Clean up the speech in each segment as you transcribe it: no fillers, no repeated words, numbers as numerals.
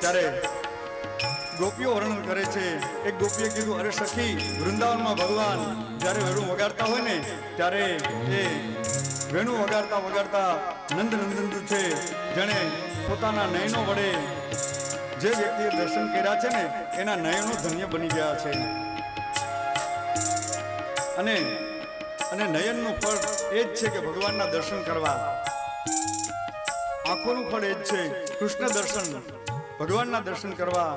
ત્યારે ગોપીઓ વર્ણન કરે છે. એક ગોપીએ કીધું, અરે સખી, વૃંદાવનમાં ભગવાન જ્યારે વેણું વગાડતા હોય ને ત્યારે એ વેણું વગાડતા વગાડતા નંદ નંદનુ છે, જેણે પોતાના નયનો વડે જે વ્યક્તિએ દર્શન કર્યા છે ને એના નયનો ધન્ય બની ગયા છે. અને નયનનું ફળ એ જ છે કે ભગવાનના દર્શન કરવા. આંખોનું ફળ એ જ છે કૃષ્ણ દર્શન, ભગવાનના દર્શન કરવા.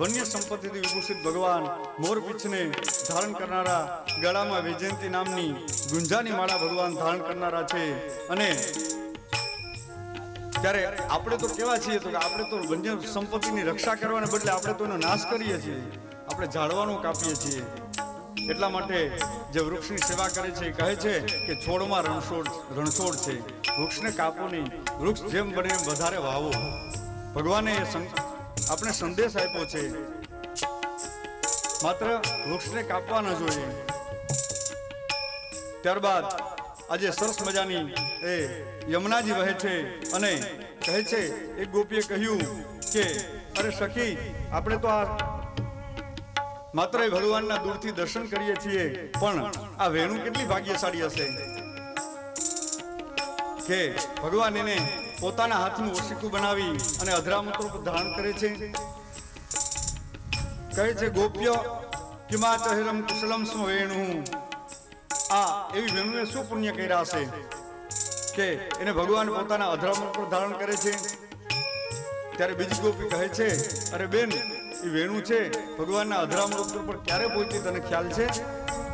વન્ય સંપત્તિથી વિભૂષિત ભગવાન મોરપીંછને ધારણ કરનારા, ગળામાં વૈજયંતી નામની ગુંજાની માળા ભગવાન ધારણ કરનારા છે. અને ત્યારે આપણે તો કેવા છીએ તો કે આપણે તો વન્ય સંપત્તિની રક્ષા કરવાને બદલે આપણે તો એનો નાશ કરીએ છીએ, આપણે ઝાડવાનું કાપીએ છીએ. એટલા માટે જે વૃક્ષની સેવા કરે છે એ કહે છે કે છોડમાં રણછોડ છે, વૃક્ષને કાપો નહીં, વૃક્ષ જેમ બને એમ વધારે વાવો. ભગવાને આપણે સંદેશ આપ્યો છે, માત્ર વૃક્ષને કાપવા ન જોઈએ. ત્યારબાદ આજે સરસ મજાની એ યમુનાજી વહે છે અને કહે છે, એક ગોપીએ કહ્યું કે અરે સખી, આપણે તો આ માત્ર ભગવાનના દૂરથી દર્શન કરીએ છીએ, પણ આ વેણુ કેટલી ભાગ્યશાળી હશે કે ભગવાન એને પોતાના હાથનું ઓશિકું બનાવી અને અધરામૂત્ર પર ધારણ કરે છે. કહે છે, ગોપ્ય કિમાચહિરમ કુશલમ સ્મ વેણુ. આ એવી વેણુએ શું પુણ્ય કર્યા હશે કે એને ભગવાન પોતાના અધરામૂત્ર પર ધારણ કરે છે. ત્યારે બીજી ગોપી કહે છે, અરે બેન, એ વેણુ છે ભગવાનના અધરામૃત પર ક્યારે પહોંચી તને ખ્યાલ છે?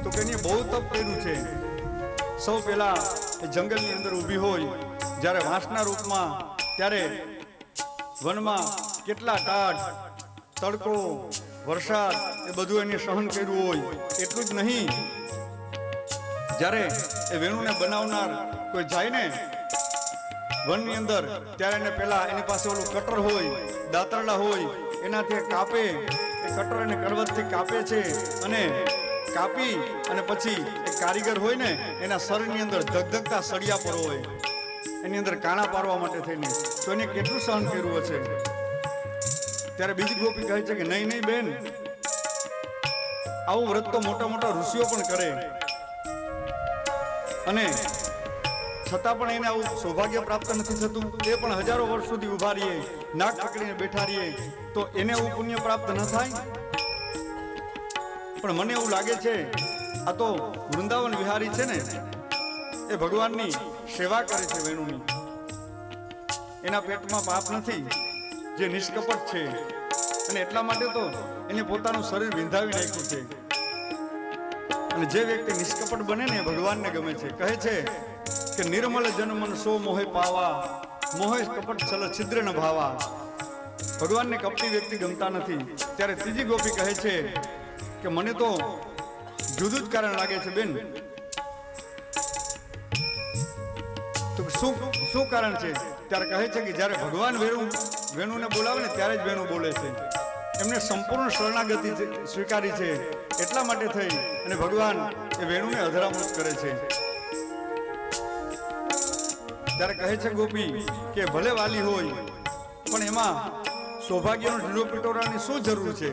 તો કે એને બહુ તપ કર્યું છે. સૌ પહેલા એ જંગલની અંદર ઊભી હોય જ્યારે વાંસના રૂપમાં, ત્યારે વનમાં કેટલા ટાઢ, તડકો, વરસાદ એ બધું એને સહન કર્યું હોય. એટલું જ નહીં, જ્યારે એ વેણુને બનાવનાર કોઈ જાય ને વનની અંદર, ત્યારે એને પહેલા એની પાસે ઓલું કટર હોય, દાતરડા હોય, એનાથી કાપે. એ કટર અને કરવતથી કાપે છે અને કાપી અને પછી એક કારીગર હોય ને એના શરીરની અંદર ધગધગતા સળિયા પર હોય, એની અંદર કાણા પાડવા માટે થઈને, તો એને કેટલું સહન કર્યું હશે. ત્યારે બીજી ગોપી કહે છે કે નહીં નહીં બેન, આવું વ્રત તો મોટા મોટા ઋષિઓ પણ કરે, અને છતાં પણ એને આવું સૌભાગ્ય પ્રાપ્ત નથી થતું. એ પણ હજારો વર્ષ સુધી ઉભા રહીએ, નાક પકડીને બેઠા રહીએ, તો એને એવું પુણ્ય પ્રાપ્ત ન થાય? પણ મને એવું લાગે છે આ તો વૃંદાવન વિહારી છે ને, એ ભગવાનની સેવા કરે છે વેણુની. એના પેટમાં પાપ નથી, જે નિષ્કપટ છે, અને એટલા માટે તો એને પોતાનું શરીર વિંધાવી નાખ્યું છે. અને જે વ્યક્તિ નિષ્કપટ બને ને ભગવાનને ગમે છે. કહે છે કે નિર્મલ જનમન સો મોહે પાવા, મોહે કપટ છલ છિદ્ર ન ભાવા. ભગવાનને કપટી વ્યક્તિ ગમતા નથી. ત્યારે ત્રીજી ગોપી કહે છે કે મને તો જુદું જ કારણ લાગે છે બેન. તો શું કારણ છે? ત્યારે કહે છે કે જ્યારે ભગવાન વેણુને બોલાવે ને ત્યારે જ વેણુ બોલે છે. એમને સંપૂર્ણ શરણાગતિ સ્વીકારી છે, એટલા માટે થઈ અને ભગવાન એ વેણુને અધરામૃત કરે છે. ત્યારે કહે છે ગોપી કે ભલે વાલી હોય, પણ એમાં સૌભાગ્યનો ઢીલો પીટોરાની શું જરૂર છે?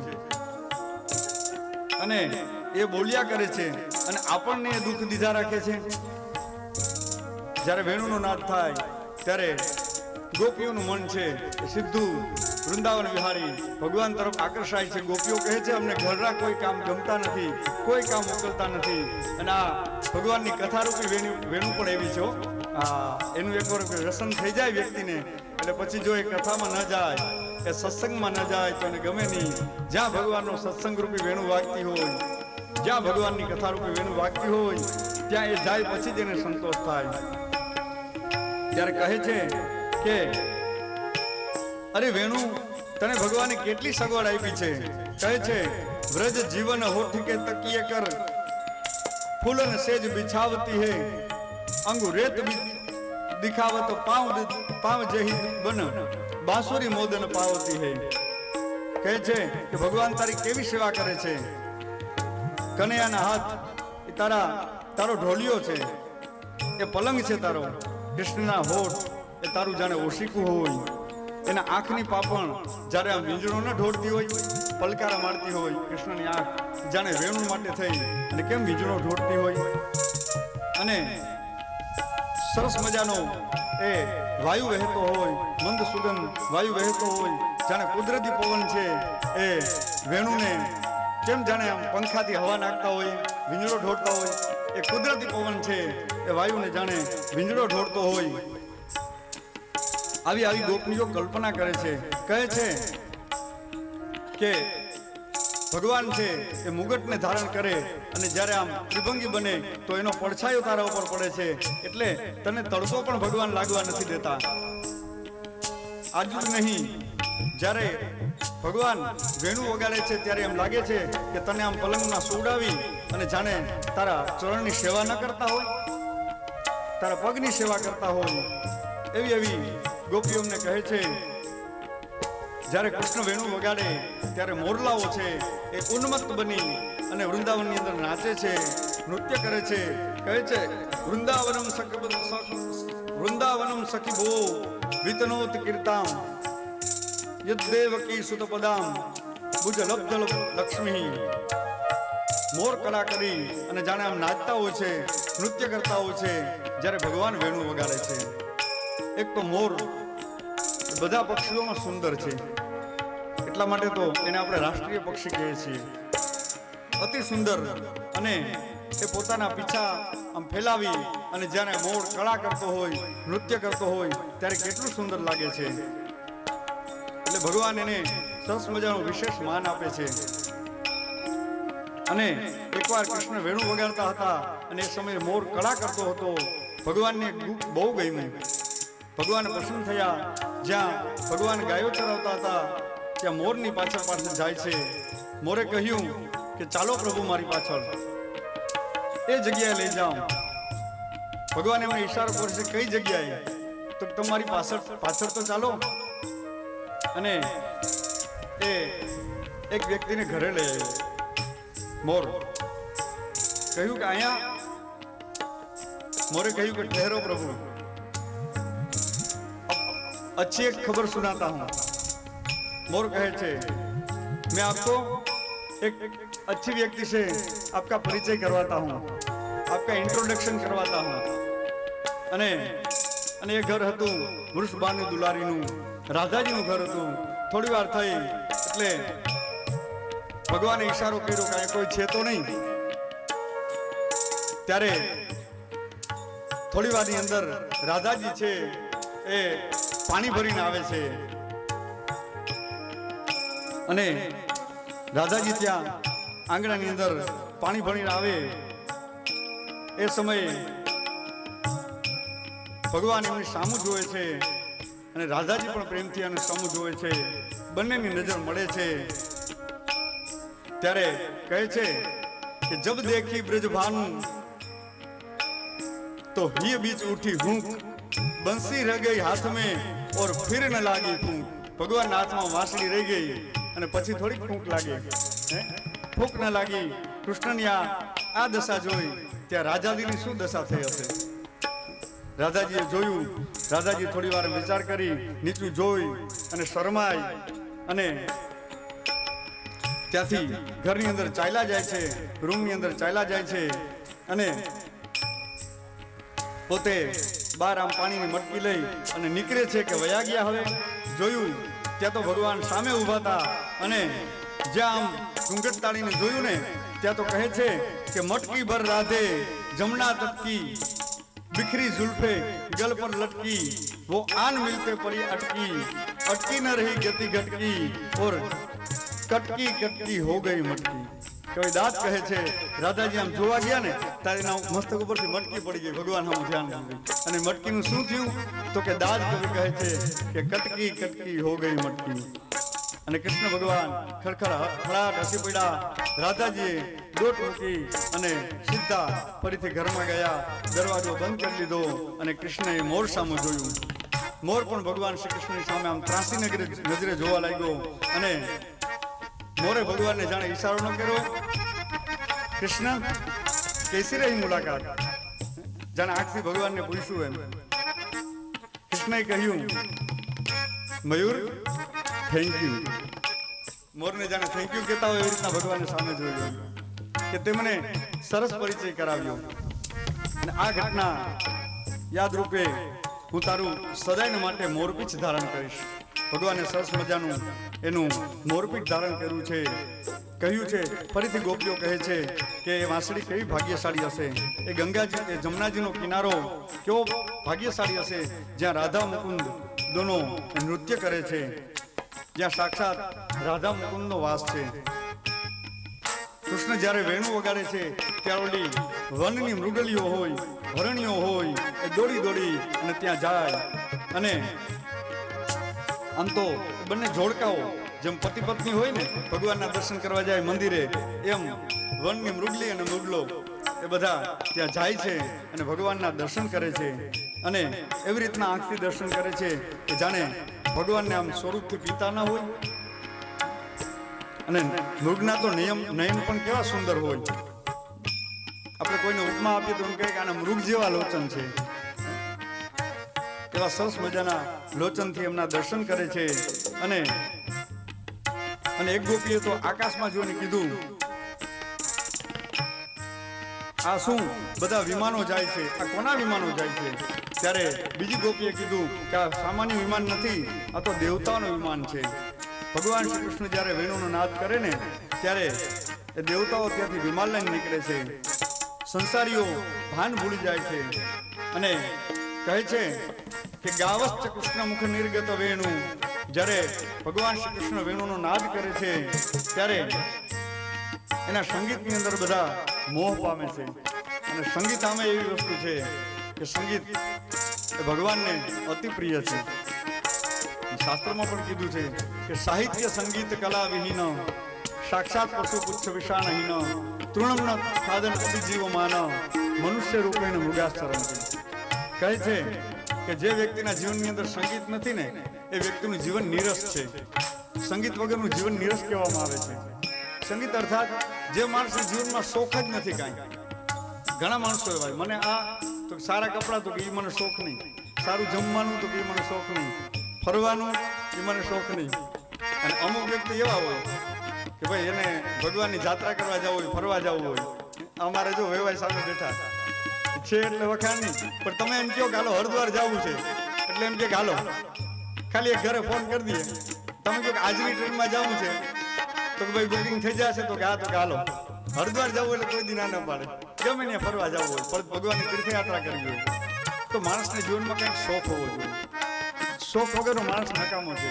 અને એ બોલ્યા કરે છે અને આપણને એ દુઃખ દીધા રાખે છે. જ્યારે વેણુનો નાદ થાય ત્યારે ગોપીઓનું મન છે એ સીધું વૃંદાવન વિહારી ભગવાન તરફ આકર્ષાય છે. ગોપીઓ કહે છે અમને ઘરના કોઈ કામ ગમતા નથી, કોઈ કામ મોકલતા નથી. અને આ ભગવાનની કથારૂપી વેણુ પણ એવી છે. એનું એકવાર રસન થઈ જાય વ્યક્તિને, એટલે પછી જો એ કથામાં ન જાય, એ સત્સંગમાં ન જાય તો એને ગમે નહીં. જ્યાં ભગવાનનો સત્સંગ રૂપી વેણુ વાગતી હોય, જ્યાં ભગવાનની કથા રૂપી વેણુ વાગતી હોય, ત્યાં એ જાય પછી જ એને સંતોષ થાય. ત્યારે કહે છે કે અરે વેણુ, તને ભગવાને કેટલી સગવડ આપી છે. કહે છે વ્રજ જીવન હોઠ કે તકીએ કર, ફૂલન સેજ બિછાવતી હે, અંગુ રેત દિખાવત પાવ જેહી બન, બાંસુરી મોદન પાવતી હે. કહે છે કે ભગવાન તારી કેવી સેવા કરે છે. કનૈયાના હાથ એ તારો ઢોલિયો છે, એ પલંગ છે તારો. કૃષ્ણના હોઠ એ તારું જાણે ઓશિકું હોય. એના આંખની પાપણ જ્યારે આમ વીંજળો ન ઢોળતી હોય, પલકારા મારતી હોય, કૃષ્ણની આંખ જાણે વેણુ માટે થઈ અને કેમ વીંજળો ઢોળતી હોય, અને સરસ મજાનો એ વાયુ વહેતો હોય, મંદ સુગંધ વાયુ વહેતો હોય, જાણે કુદરતી પવન છે એ વેણુને કેમ જાણે આમ પંખાથી હવા નાખતા હોય, વીંજળો ઢોળતા હોય, એ કુદરતી પવન છે એ વાયુને જાણે વીંજળો ઢોળતો હોય. આવી આવી ગોપનીઓ કલ્પના કરે છે, કહે છે કે ભગવાન છે એ મુગટને ધારણ કરે અને જ્યારે આમ ત્રિભંગી બને તો એનો પડછાયો તારા ઉપર પડે છે, એટલે તને તડકો પણ ભગવાન લાગવા નથી દેતા. આજુ જ નહીં, જ્યારે ભગવાન વેણુ વગાડે છે ત્યારે એમ લાગે છે કે તને આમ પલંગમાં સુવડાવી અને જાણે તારા ચરણની સેવા ન કરતા હોય, તારા પગની સેવા કરતા હોય, એવી એવી ગોપીઓ અમને કહે છે. જ્યારે કૃષ્ણ વેણુ વગાડે ત્યારે મોરલાઓ છે એ ઉન્મત્ત બની અને વૃંદાવનની અંદર નાચે છે, નૃત્ય કરે છે. કહે છે વૃંદાવનમ સખી ભો વિતનોત કીર્તામ યદ્દેવકી સુતપદામ ભુજ લબ્ધ લક્ષ્મી. મોર કળા કરી અને જાણે આમ નાચતા હોય છે, નૃત્ય કરતા હોય છે જ્યારે ભગવાન વેણુ વગાડે છે. એક તો મોર બધા પક્ષીઓમાં સુંદર છે, એટલા માટે તો એને આપણે રાષ્ટ્રીય પક્ષી કહીએ છીએ. અતિ સુંદર, અને એ પોતાના પીછા આમ ફેલાવી અને જ્યારે મોર કળા કરતો હોય, નૃત્ય કરતો હોય ત્યારે કેટલું સુંદર લાગે છે. એટલે ભગવાન એને સરસ મજાનું વિશેષ માન આપે છે. અને એકવાર કૃષ્ણ વેણુ વગાડતા હતા અને એ સમયે મોર કળા કરતો હતો. ભગવાનને બહુ ગમ્યું, ભગવાન પ્રસન્ન થયા. જ્યાં ભગવાન ગાયો ચરાવતા હતા ત્યાં મોરની પાછળ પાછળ જાય છે. મોરે કહ્યું કે ચાલો પ્રભુ મારી પાછળ, એ જગ્યાએ લઈ જાઓ. ભગવાન એમને ઈશારો કરે છે, કઈ જગ્યાએ? તો તમારી પાછળ તો ચાલો. અને એ એક વ્યક્તિને ઘરે લઈ આવ્યો. મોર કહ્યું કે અહીંયા. મોરે કહ્યું કે ઠહેરો પ્રભુ, अच्छी एक खबर सुनाता हूँ. मोर कहे छे मैं आपको एक अच्छी व्यक्ति से आपका परिचय करवाता हूँ, आपका इंट्रोडक्शन करवाता हूँ. અને એ ઘર હતું વૃષભાનું દુલારીનું, રાધાજીનું ઘર હતું. થોડી વાર થઈ એટલે ભગવાને ઈશારો કર્યો કે કોઈ છે તો નહીં. ત્યારે થોડી વારની અંદર રાધાજી છે એ પાણી ભરીને આવે છે. અને રાધાજી ત્યાં આંગણાની અંદર પાણી ભરીને આવે એ સમયે ભગવાન એમની સામું જોવે છે અને રાધાજી પણ પ્રેમથી અને સામું જોવે છે. બંનેની નજર મળે છે. ત્યારે કહે છે કે જબ દેખી બ્રજભાનુ તો ही बीच उठी हूँ, બંસી રહ ગઈ હાથ મેં ઓર ફિર ન લાગી ફૂંક. ભગવાનના હાથમાં વાંસળી રહી ગઈ અને પછી થોડીક ફૂંક લાગી, ફૂંક ન લાગી. કૃષ્ણની આ દશા જોઈ ત્યાં રાધાજીની શું દશા થઈ હશે? રાધાજીએ જોયું. રાધાજી થોડી વાર વિચાર કરી, નીચું જોઈ અને શરમાઈ અને ત્યાંથી ઘરની અંદર ચાલ્યા જાય છે, રૂમની અંદર ચાલ્યા જાય છે. અને પોતે બાર આમ પાણીની મટકી લઈ અને નીકળે છે કે વયા ગયા. હવે જોયું ત્યાં તો ભગવાન સામે ઊભા હતા. અને જ્યાં આમ ઘૂંઘટ તાળીને જોયું ને ત્યાં તો કહે છે કે મટકી ભર રાધે જમના તટકી, बिखरी जुल्फे गल पर लटकी, वो आन मिलते पड़ी अटकी, अटकी न रही गति घटकी और कटकी कटकी हो गई मटकी. કોઈ દાંત કહે છે રાધાજી આમ જોવા ગયા ને ત્યારે એના મસ્તક ઉપરથી મટકી પડી ગઈ. ભગવાન આમ ધ્યાન દીધું અને મટકીનું શું થયું તો કે દાદ કવિ કહે છે કે કટકી કટકી હો ગઈ મટકી. અને કૃષ્ણ ભગવાન ખળખળાટ હસી પડ્યા. રાધાજીએ દોટ મૂકી અને સીધા ફરીથી ઘરમાં ગયા. દરવાજો બંધ કરી લીધો અને કૃષ્ણએ મોર સામે જોયું. મોર પણ ભગવાન શ્રી કૃષ્ણની સામે આમ ત્રાસી નજરે જોવા લાગ્યો. અને મોરે ભગવાનને જાણે ઈશારો ન કર્યો. કૃષ્ણ કેસી રહી મુલાકાત? જાણે આંખથી ભગવાનને પૂછ્યું એમ. કૃષ્ણએ કહ્યું મયુર થેન્ક યુ. મોરને જાણે થેન્ક યુ કહેતા હોય એવી રીતના ભગવાનને સામે જોયું કે તે મને સરસ પરિચય કરાવ્યો. અને આ ઘટના યાદ રૂપે હું તારું સદાયને માટે મોરપીંછ ધારણ કરીશ. ભગવાને સરસ મજાનું એનું મોરપીંછ ધારણ કર્યું છે. કહ્યું છે ફરીથી ગોપીઓ કહે છે કે એ વાંસળી કેવી ભાગ્યશાળી હશે, એ ગંગાજી એ જમનાજીનો કિનારો કેવો ભાગ્યશાળી હશે જ્યાં રાધા મુકુંદ દોનો નૃત્ય કરે છે, જ્યાં સાક્ષાત રાધા મુકુંદનો વાસ છે. કૃષ્ણ જ્યારે વેણુ વગાડે છે ત્યારે ઓલી વનની મૃગલીઓ હોય, હરણીઓ હોય, એ દોડી દોડી અને ત્યાં જાય. અને આમ તો બંને જોડકાઓ જેમ પતિ પત્ની હોય ને ભગવાનના દર્શન કરવા જાય મંદિરે, એમ વનની મૃગલી અને મૃગલો એ બધા ત્યાં જાય છે અને ભગવાનના દર્શન કરે છે. અને એવી રીતના આંખથી દર્શન કરે છે કે જાણે ભગવાનને આમ સ્વરૂપથી પીતા ના હોય. અને મૃગના તો નયન પણ કેવા સુંદર હોય. આપણે કોઈને ઉપમા આપીએ તો એમ કહે કે આના મૃગ જેવા લોચન છે. એવા સરસ મજાના લોચનથી એમના દર્શન કરે છે. અને એક ગોપીએ તો આકાશમાં જોઈને કીધું આ શું બધા વિમાનો જાય છે, આ કોના વિમાનો જાય છે? ત્યારે બીજી ગોપીએ કીધું કે આ સામાન્ય વિમાન નથી, આ તો દેવતાઓનું વિમાન છે. ભગવાન શ્રી કૃષ્ણ જ્યારે વેણુનો નાદ કરે ને ત્યારે એ દેવતાઓ ત્યાંથી વિમાન લઈને નીકળે છે. સંસારીઓ ભાન ભૂલી જાય છે અને કહે છે કે ગાવશ્ચ કૃષ્ણ મુખ નિર્ગત વેણુ. જ્યારે ભગવાન શ્રી કૃષ્ણ વેણુનો નાદ કરે છે ત્યારે એના સંગીતની અંદર બધા મોહ પામે છે. અને સંગીત આમે એવી વસ્તુ છે કે સંગીત એ ભગવાનને અતિ પ્રિય છે. શાસ્ત્રમાં પણ કીધું છે કે સાહિત્ય સંગીત કલા વિહીન સાક્ષાત પશુ પુચ્છ વિષાણહીન તૃણમ ન ખાદન અભિજીવ માન મનુષ્ય રૂપેણ મૃગાશ્ચરણ. કહે છે કે જે વ્યક્તિના જીવનની અંદર સંગીત નથી ને એ વ્યક્તિનું જીવન નીરસ છે. સંગીત વગરનું જીવન નીરસ કહેવામાં આવે છે. સંગીત અર્થાત જે માણસના જીવનમાં શોખ જ નથી કાંઈ. ઘણા માણસો એવા મને આ તો સારા કપડાં તો કે એ મને શોખ નહીં, સારું જમવાનું તો કે એ મને શોખ નહીં, ફરવાનું એ મને શોખ નહીં. અને અમુક વ્યક્તિ એવા હોય કે ભાઈ એને ભગવાનની જાત્રા કરવા જવું હોય, ફરવા જવું હોય. અમારે જો વેવાય સામે બેઠા છે એટલે વખાણ નહીં, પણ તમે એમ કહો કે હાલો હરિદ્વાર જવું છે એટલે એમ કે હાલો ખાલી એક ઘરે ફોન કરી દઈએ. તમે કહો કે આજની ટ્રેનમાં જવું છે તો કે ભાઈ બુકિંગ થઈ જશે તો કે હા, તો કે હાલો હરિદ્વાર જવું એટલે કોઈ દી ના પાડે. ગમે ત્યાં ફરવા જવું હોય, પણ ભગવાનની તીર્થયાત્રા કરવી હોય તો માણસને જીવનમાં કંઈક શોખ હોવો જોઈએ. શોખ વગરનો માણસ નકામો છે.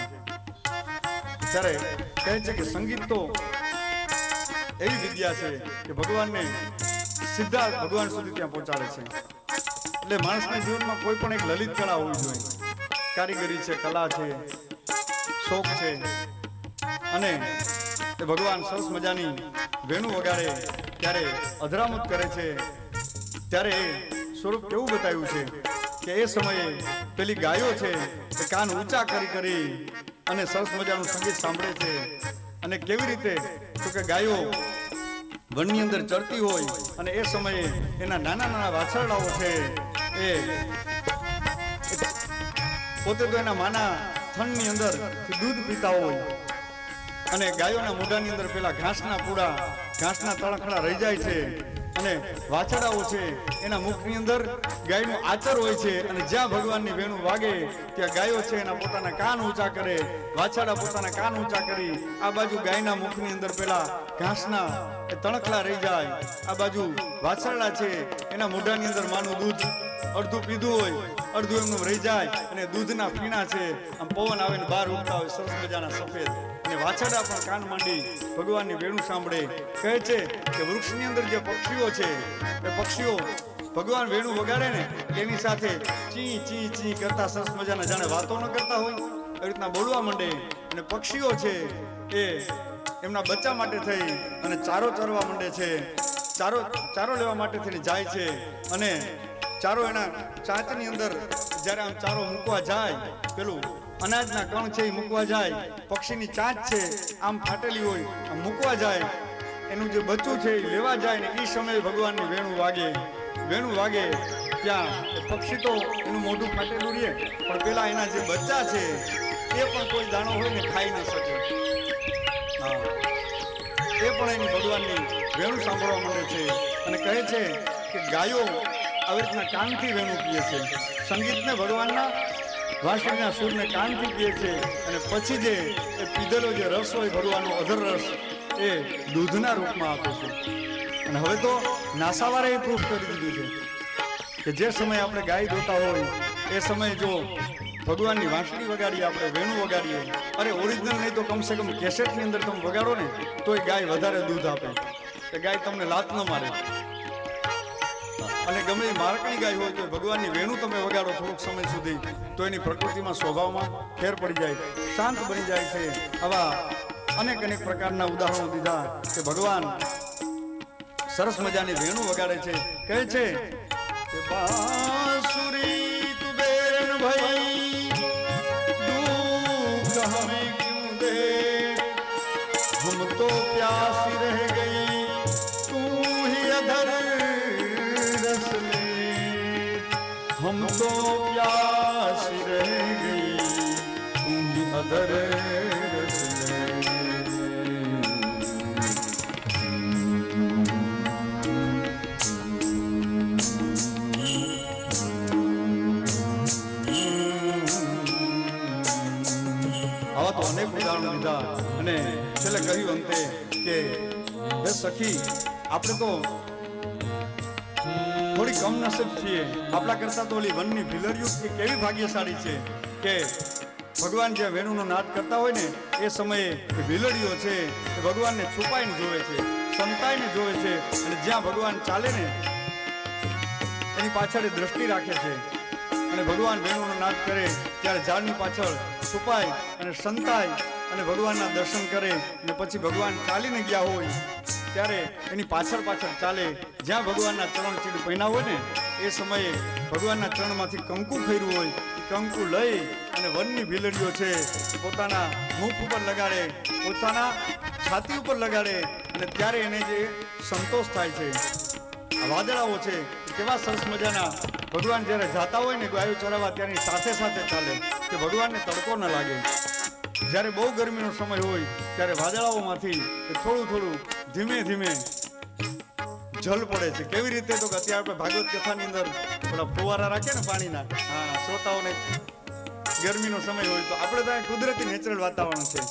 ત્યારે કહે છે કે સંગીત તો એવી વિદ્યા છે કે ભગવાનને સીધા ભગવાન સુધી ત્યાં પહોંચાડે છે. એટલે માણસના જીવનમાં કોઈ પણ એક લલિત કળા હોવી જોઈએ. કારીગરી છે, કલા છે, શોખ છે. અને એ ભગવાન સરસ મજાની વેણુ વગાડે ત્યારે અધરામત કરે છે. ત્યારે એ સ્વરૂપ કેવું બતાવ્યું છે કે એ સમયે પેલી ગાયો છે એ કાન ઊંચા કરી અને સરસ મજાનું સંગીત સાંભળે છે. અને કેવી રીતે તો કે ગાયો વનની અંદર ચરતી હોય અને એ સમયે એના નાના નાના વાછરડાઓ છે એ પોતે તો એના માના થનની અંદર દૂધ પીતા હોય અને ગાયોના મોઢાની અંદર પેલા ઘાસના પૂડા, ઘાસના તણખડા રહી જાય છે. અને વાછરડાઓ છે એના મુખની અંદર ગાયનું આચર હોય છે. અને જ્યાં ભગવાનની વેણુ વાગે ત્યાં ગાયો છે એના પોતાના કાન ઊંચા કરે, વાછરડા પોતાના કાન ઊંચા કરી આ બાજુ ગાયના મુખની અંદર પેલા ઘાસના એ તણખલા રહી જાય, આ બાજુ વાછરડા છે એના મોઢાની અંદર માનું દૂધ અડધું પીધું હોય, અડધું એમનું રહી જાય. અને દૂધના ફીણા છે આમ પવન આવે ને બહાર ઉડતા હોય સરસ મજાના સફેદ. અને વાછરડા પણ કાન માંડી ભગવાનની વેણુ સાંભળે. કહે છે કે વૃક્ષની અંદર જે પક્ષીઓ છે એ પક્ષીઓ ભગવાન વેણુ વગાડે ને એની સાથે ચી ચી ચી કરતા સરસ મજાના જાણે વાતો ન કરતા હોય એ રીતના બોલવા માંડે. અને પક્ષીઓ છે એ એમના બચ્ચા માટે થઈ અને ચારો ચરવા માંડે છે. ચારો લેવા માટે થઈને જાય છે. અને ચારો એના ચાંચની અંદર જ્યારે આમ ચારો મૂકવા જાય, પેલું અનાજના કણ છે એ મૂકવા જાય, પક્ષીની ચાંચ છે આમ ફાટેલી હોય આમ મૂકવા જાય, એનું જે બચ્ચું છે એ લેવા જાય ને એ સમયે ભગવાનની વેણુ વાગે ત્યાં પક્ષી તો એનું મોઢું ફાટેલું રહે, પણ પેલા એના જે બચ્ચા છે એ પણ કોઈ દાણો હોય ને ખાઈ ન શકે. હા, એ પણ એની ભગવાનની વેણુ સાંભળવા માંડે છે અને કહે છે કે ગાયો આવી રીતના કાનથી વેણુ પીએ છે. સંગીતને ભગવાનના વાંસળીના સૂરને કાનથી પીએ છે અને પછી જે એ પીધેલો જે રસ હોય ભગવાનનો અધર રસ એ દૂધના રૂપમાં આપે છે. અને હવે તો નાસાવારે એ પ્રૂફ કરી દીધું છે કે જે સમયે આપણે ગાય દોતા હોય એ સમયે જો ભગવાનની વાંસળી વગાડીએ, આપણે વેણુ વગાડીએ, અરે ઓરિજિનલ નહીં તો કમસે કમ કેસેટની અંદર તમે વગાડો ને તો એ ગાય વધારે દૂધ આપે. એ ગાય તમને લાત ન મારે. અને ગમે એ મારકણી ગાય હોય તો ભગવાનની વેણુ તમે વગાડો થોડોક સમય સુધી તો એની પ્રકૃતિમાં સ્વભાવમાં ફેર પડી જાય, શાંત બની જાય છે. આવા અનેક પ્રકારના ઉદાહરણો દીધા કે ભગવાન સરસ મજાની વેણુ વગાડે છે. કહે છે કે બાંસુરી તું બેન ભાઈ દુઃખ હમેं क्यों दे, हम तो प्यासी रह गई तू ही अधर रस ले, हम तो प्यासी रह गई तू ही अधर रस ले. આવા તો અનેક ઉદાહરણો લીધા અને છેલ્લે કહ્યું અંતે કે હે સખી, આપણે તો થોડી કમનસીબ છીએ. આપણા કરતા તો ઓલી વનની ભીલરીઓ કેવી ભાગ્યશાળી છે કે ભગવાન જે વેણુનો નાદ કરતા હોય ને એ સમયે ભીલડીઓ છે એ ભગવાનને છુપાઈને જોવે છે, સંતાઈને જોવે છે અને જ્યાં ભગવાન ચાલે ને એની પાછળ દ્રષ્ટિ રાખે છે. અને ભગવાન વેણુનો નાદ કરે ત્યારે ઝાડની પાછળ છુપાય અને સંતાય અને ભગવાનના દર્શન કરે અને પછી ભગવાન ચાલીને ગયા હોય ત્યારે એની પાછળ ચાલે. જ્યાં ભગવાનના ચરણ ચીડ પહેના હોય ને એ સમયે ભગવાનના ચરણમાંથી કંકુ ખર્યું હોય એ કંકુ લઈ અને વનની ભીલડીઓ છે પોતાના મુખ ઉપર લગાડે, પોતાના છાતી ઉપર લગાડે અને ત્યારે એને જે સંતોષ થાય છે. આ વાદળાઓ છે કેવા સરસ મજાના ભગવાન જ્યારે જાતા હોય ને ગાયો ચરાવવા ત્યાંની સાથે ચાલે કે ભગવાનને તડકો ન લાગે. જ્યારે બહુ ગરમીનો સમય હોય ત્યારે વાદળાઓમાંથી થોડું ધીમે જલ પડે છે. કેવી રીતે તો અત્યારે આપણે ભાગવત કથાની અંદર થોડા ફુવારા રાખીએ ને પાણીના, હા, શ્રોતાઓને ગરમીનો સમય હોય તો આપણે ત્યાં કુદરતી નેચરલ વાતાવરણ છે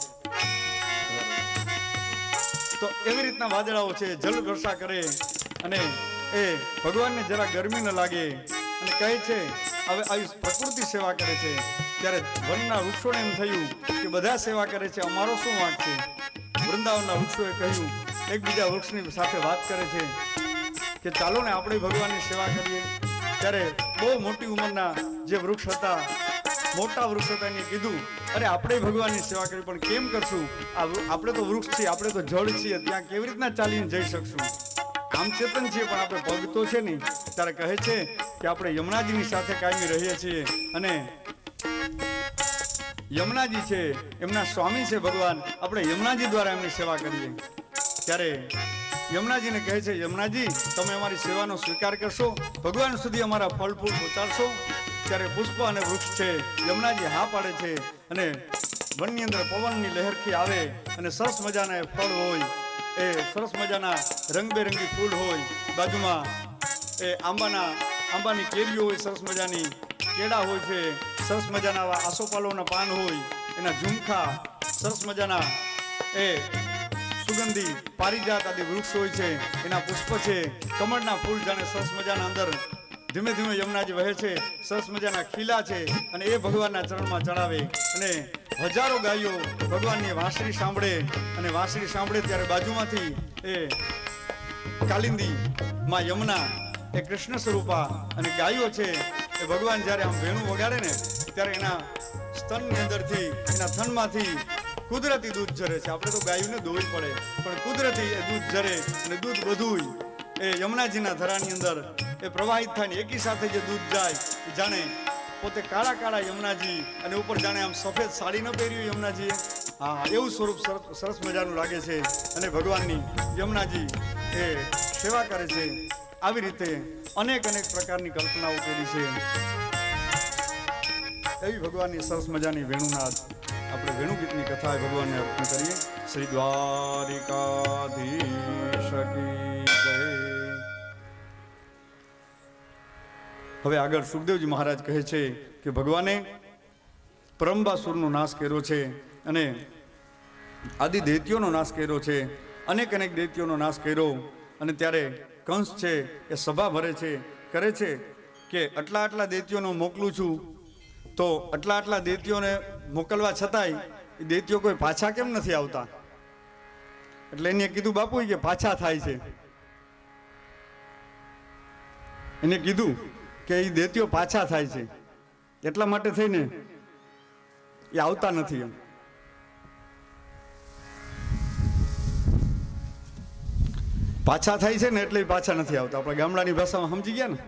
તો એવી રીતના વાદળાઓ છે જલ વર્ષા કરે અને એ ભગવાનને જરા ગરમી ન લાગે અને કહે છે હવે આવી પ્રકૃતિ સેવા કરે છે. ત્યારે વનના વૃક્ષોને એમ થયું કે બધા સેવા કરે છે, અમારો શું વાંક છે? વૃંદાવનના વૃક્ષોએ કહ્યું, એકબીજા વૃક્ષની સાથે વાત કરે છે કે ચાલો ને આપણે ભગવાનની સેવા કરીએ. ત્યારે બહુ મોટી ઉંમરના જે વૃક્ષ હતા, મોટા વૃક્ષ હતા, એને કીધું અરે આપણે ભગવાનની સેવા કરી પણ કેમ કરશું? આપણે તો વૃક્ષ છીએ, આપણે તો જળ છીએ, ત્યાં કેવી રીતના ચાલીને જઈ શકશું? આમ ચેતન છીએ પણ આપણે પગ તો છે નહીં. ત્યારે કહે છે કે આપણે યમુનાજીની સાથે કાયમી રહીએ છીએ અને યમુનાજી છે એમના સ્વામી છે ભગવાન, આપણે યમુનાજી દ્વારા એમની સેવા કરીએ. ત્યારે યમુનાજીને કહે છે યમુનાજી તમે અમારી સેવાનો સ્વીકાર કરશો, ભગવાન સુધી અમારા ફળ ફૂલ પહોંચાડશો? ત્યારે પુષ્પ અને વૃક્ષ છે યમુનાજી હા પાડે છે અને વનની અંદર પવનની લહેરખી આવે અને સરસ મજાના એ ફળ હોય, એ સરસ મજાના રંગબેરંગી ફૂલ હોય, બાજુમાં એ આંબાની કેરીઓ હોય, સરસ મજાની કેળા હોય છે, સરસ મજાના આસોપાલોના પાન હોય, એના ઝુમખા, સરસ મજાના એ સુગંધી પારિજાત આદિ વૃક્ષ હોય છે, એના પુષ્પ છે, કમળના ફૂલ જાણે સરસ મજાના અંદર ધીમે યમુનાજી વહે છે, સરસ મજાના ખીલા છે અને એ ભગવાનના ચરણમાં ચડાવે અને હજારો ગાયો ભગવાનની વાંસળી સાંભળે અને વાંસળી સાંભળે ત્યારે બાજુમાંથી એ કાલિંદી માં યમુના એ કૃષ્ણ સ્વરૂપા અને ગાયો છે એ ભગવાન જ્યારે આમ વેણુ વગાડે ને ત્યારે એના સ્તનની અંદરથી એના થનમાંથી કુદરતી દૂધ ઝરે છે. આપણે તો ગાયોને દોવી પડે પણ કુદરતી એ દૂધ ઝરે અને દૂધ બધું એ યમુનાજીના ધરાની અંદર એ પ્રવાહિત થાય. એકી સાથે જે દૂધ જાય એ જાણે પોતે કાળા યમુનાજી અને ઉપર જાણે આમ સફેદ સાડી ન પહેર્યું યમુનાજીએ, હા એવું સ્વરૂપ સરસ મજાનું લાગે છે અને ભગવાનની યમુનાજી એ સેવા કરે છે. આવી રીતે અનેક પ્રકારની કલ્પનાઓ કરી છે. એવી ભગવાનની સરસ મજાની વેણુનાદ આપણે વેણુ ગીતની કથા ભગવાનને અર્પણ કરીએ. શ્રી દ્વારિકાધીશ કી જય. હવે આગળ સુખદેવજી મહારાજ કહે છે કે ભગવાને પરમબાસુરનો નાશ કર્યો છે અને આદિ દૈત્યોનો નાશ કર્યો છે, અનેક દૈત્યોનો નાશ કર્યો. અને ત્યારે કંસ છે એ સભા ભરે છે, કરે છે કે આટલા દૈત્યોને મોકલું છું, તો આટલા દૈત્યોને મોકલવા છતાંય એ દૈત્યો કોઈ પાછા કેમ નથી આવતા? એટલે એને કીધું બાપુ કે પાછા થાય છે. એને કીધું કે એ દૈત્યો પાછા થાય છે, એટલા માટે થઈને એ આવતા નથી. એમ પાછા થાય છે ને એટલે પાછા નથી આવતા. આપણે ગામડાની ભાષામાં સમજી ગયા ને,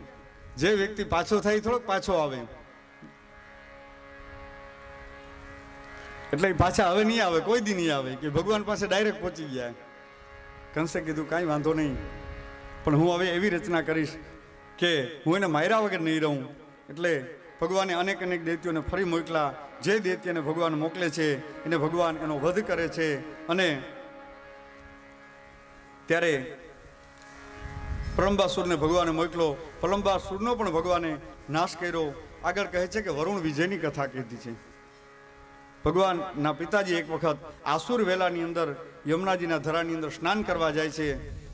જે વ્યક્તિ પાછો થાય થોડોક પાછો આવે, એટલે પાછા હવે નહીં આવે, કોઈ દી નહીં આવે કે ભગવાન પાસે ડાયરેક્ટ પહોંચી ગયા. કંસે કીધું કાંઈ વાંધો નહીં, પણ હું હવે એવી રચના કરીશ કે હું એને માર્યા વગર નહીં રહું. એટલે ભગવાને અનેક દૈત્યોને ફરી મોકલા. જે દૈત્યને ભગવાન મોકલે છે એને ભગવાન એનો વધ કરે છે. અને ત્યારે પરમબાસુરને ભગવાને મોકલો. પરમબાસુરનો પણ ભગવાને નાશ કર્યો. આગળ કહે છે કે વરુણ વિજયની કથા કીધી છે. ભગવાનના પિતાજી એક વખત આસુર વેલાની અંદર યમુનાજીના ધરાની અંદર સ્નાન કરવા જાય છે.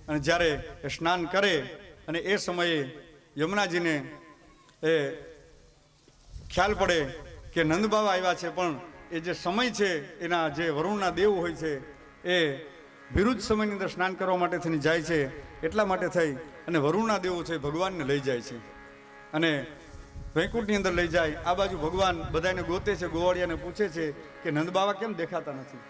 અને જ્યારે એ સ્નાન કરે અને એ સમયે યમુનાજીને એ ખ્યાલ પડે કે નંદબાવા આવ્યા છે, પણ એ જે સમય છે એના જે વરુણના દેવ હોય છે એ વિરુદ્ધ સમયની અંદર સ્નાન કરવા માટે થઈને જાય છે. એટલા માટે થઈ અને વરુણના દેવો છે ભગવાનને લઈ જાય છે અને વૈકુંઠની અંદર લઈ જાય. આ બાજુ ભગવાન બધાને ગોતે છે, ગોવાળિયાને પૂછે છે કે નંદબાવા કેમ દેખાતા નથી?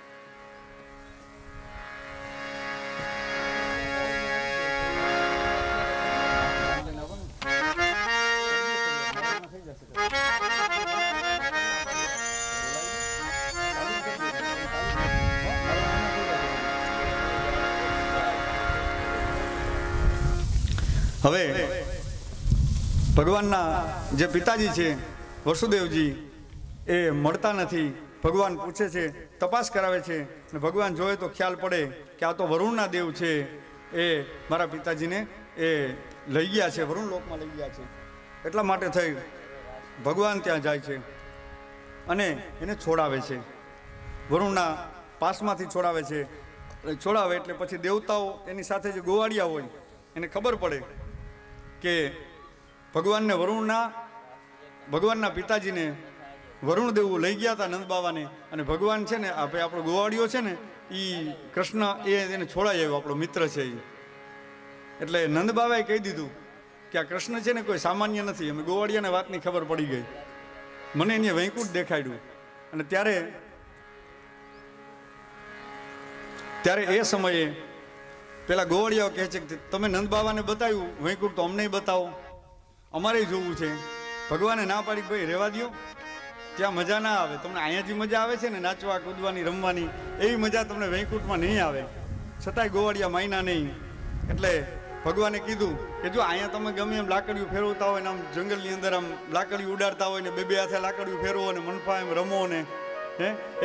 હવે ભગવાનના જે પિતાજી છે વસુદેવજી એ મળતા નથી. ભગવાન પૂછે છે, તપાસ કરાવે છે અને ભગવાન જોવે તો ખ્યાલ પડે કે આ તો વરુણના દેવ છે, એ મારા પિતાજીને એ લઈ ગયા છે, વરુણ લોકમાં લઈ ગયા છે. એટલા માટે થઈ ભગવાન ત્યાં જાય છે અને એને છોડાવે છે, વરુણના પાસમાંથી છોડાવે છે. છોડાવે એટલે પછી દેવતાઓ એની સાથે જે ગોવાળિયા હોય એને ખબર પડે કે ભગવાનને ભગવાનના પિતાજીને વરુણ દેવું લઈ ગયા હતા નંદબાવાને. અને ભગવાન છે ને આપણો ગોવાળિયો છે ને એ કૃષ્ણ એને છોડાઈ આવ્યો, આપણો મિત્ર છે એ. એટલે નંદબાવાએ કહી દીધું કે આ કૃષ્ણ છે ને કોઈ સામાન્ય નથી. અમે ગોવાળિયાને વાતની ખબર પડી ગઈ, મને એને વૈકુંઠ દેખાડ્યું. અને ત્યારે એ સમયે પેલા ગોવાળિયાઓ કહે છે કે તમે નંદબાવાને બતાવ્યું વૈકુંઠ, તો અમને બતાવો, અમારે જોવું છે. ભગવાને ના પાડી, ભાઈ રહેવા દો, ત્યાં મજા ના આવે. તમને અહીંયા જે મજા આવે છે ને નાચવા કૂદવાની રમવાની, એવી મજા તમને વૈકુંઠમાં નહીં આવે. છતાંય ગોવાળિયા માયના નહીં. એટલે ભગવાને કીધું કે જો અહીંયા તમે ગમે એમ લાકડીયું ફેરવતા હોય ને આમ જંગલની અંદર આમ લાકડીયું ઉડાડતા હોય ને બે હાથે લાકડીયું ફેરવો ને મનફા એમ રમો ને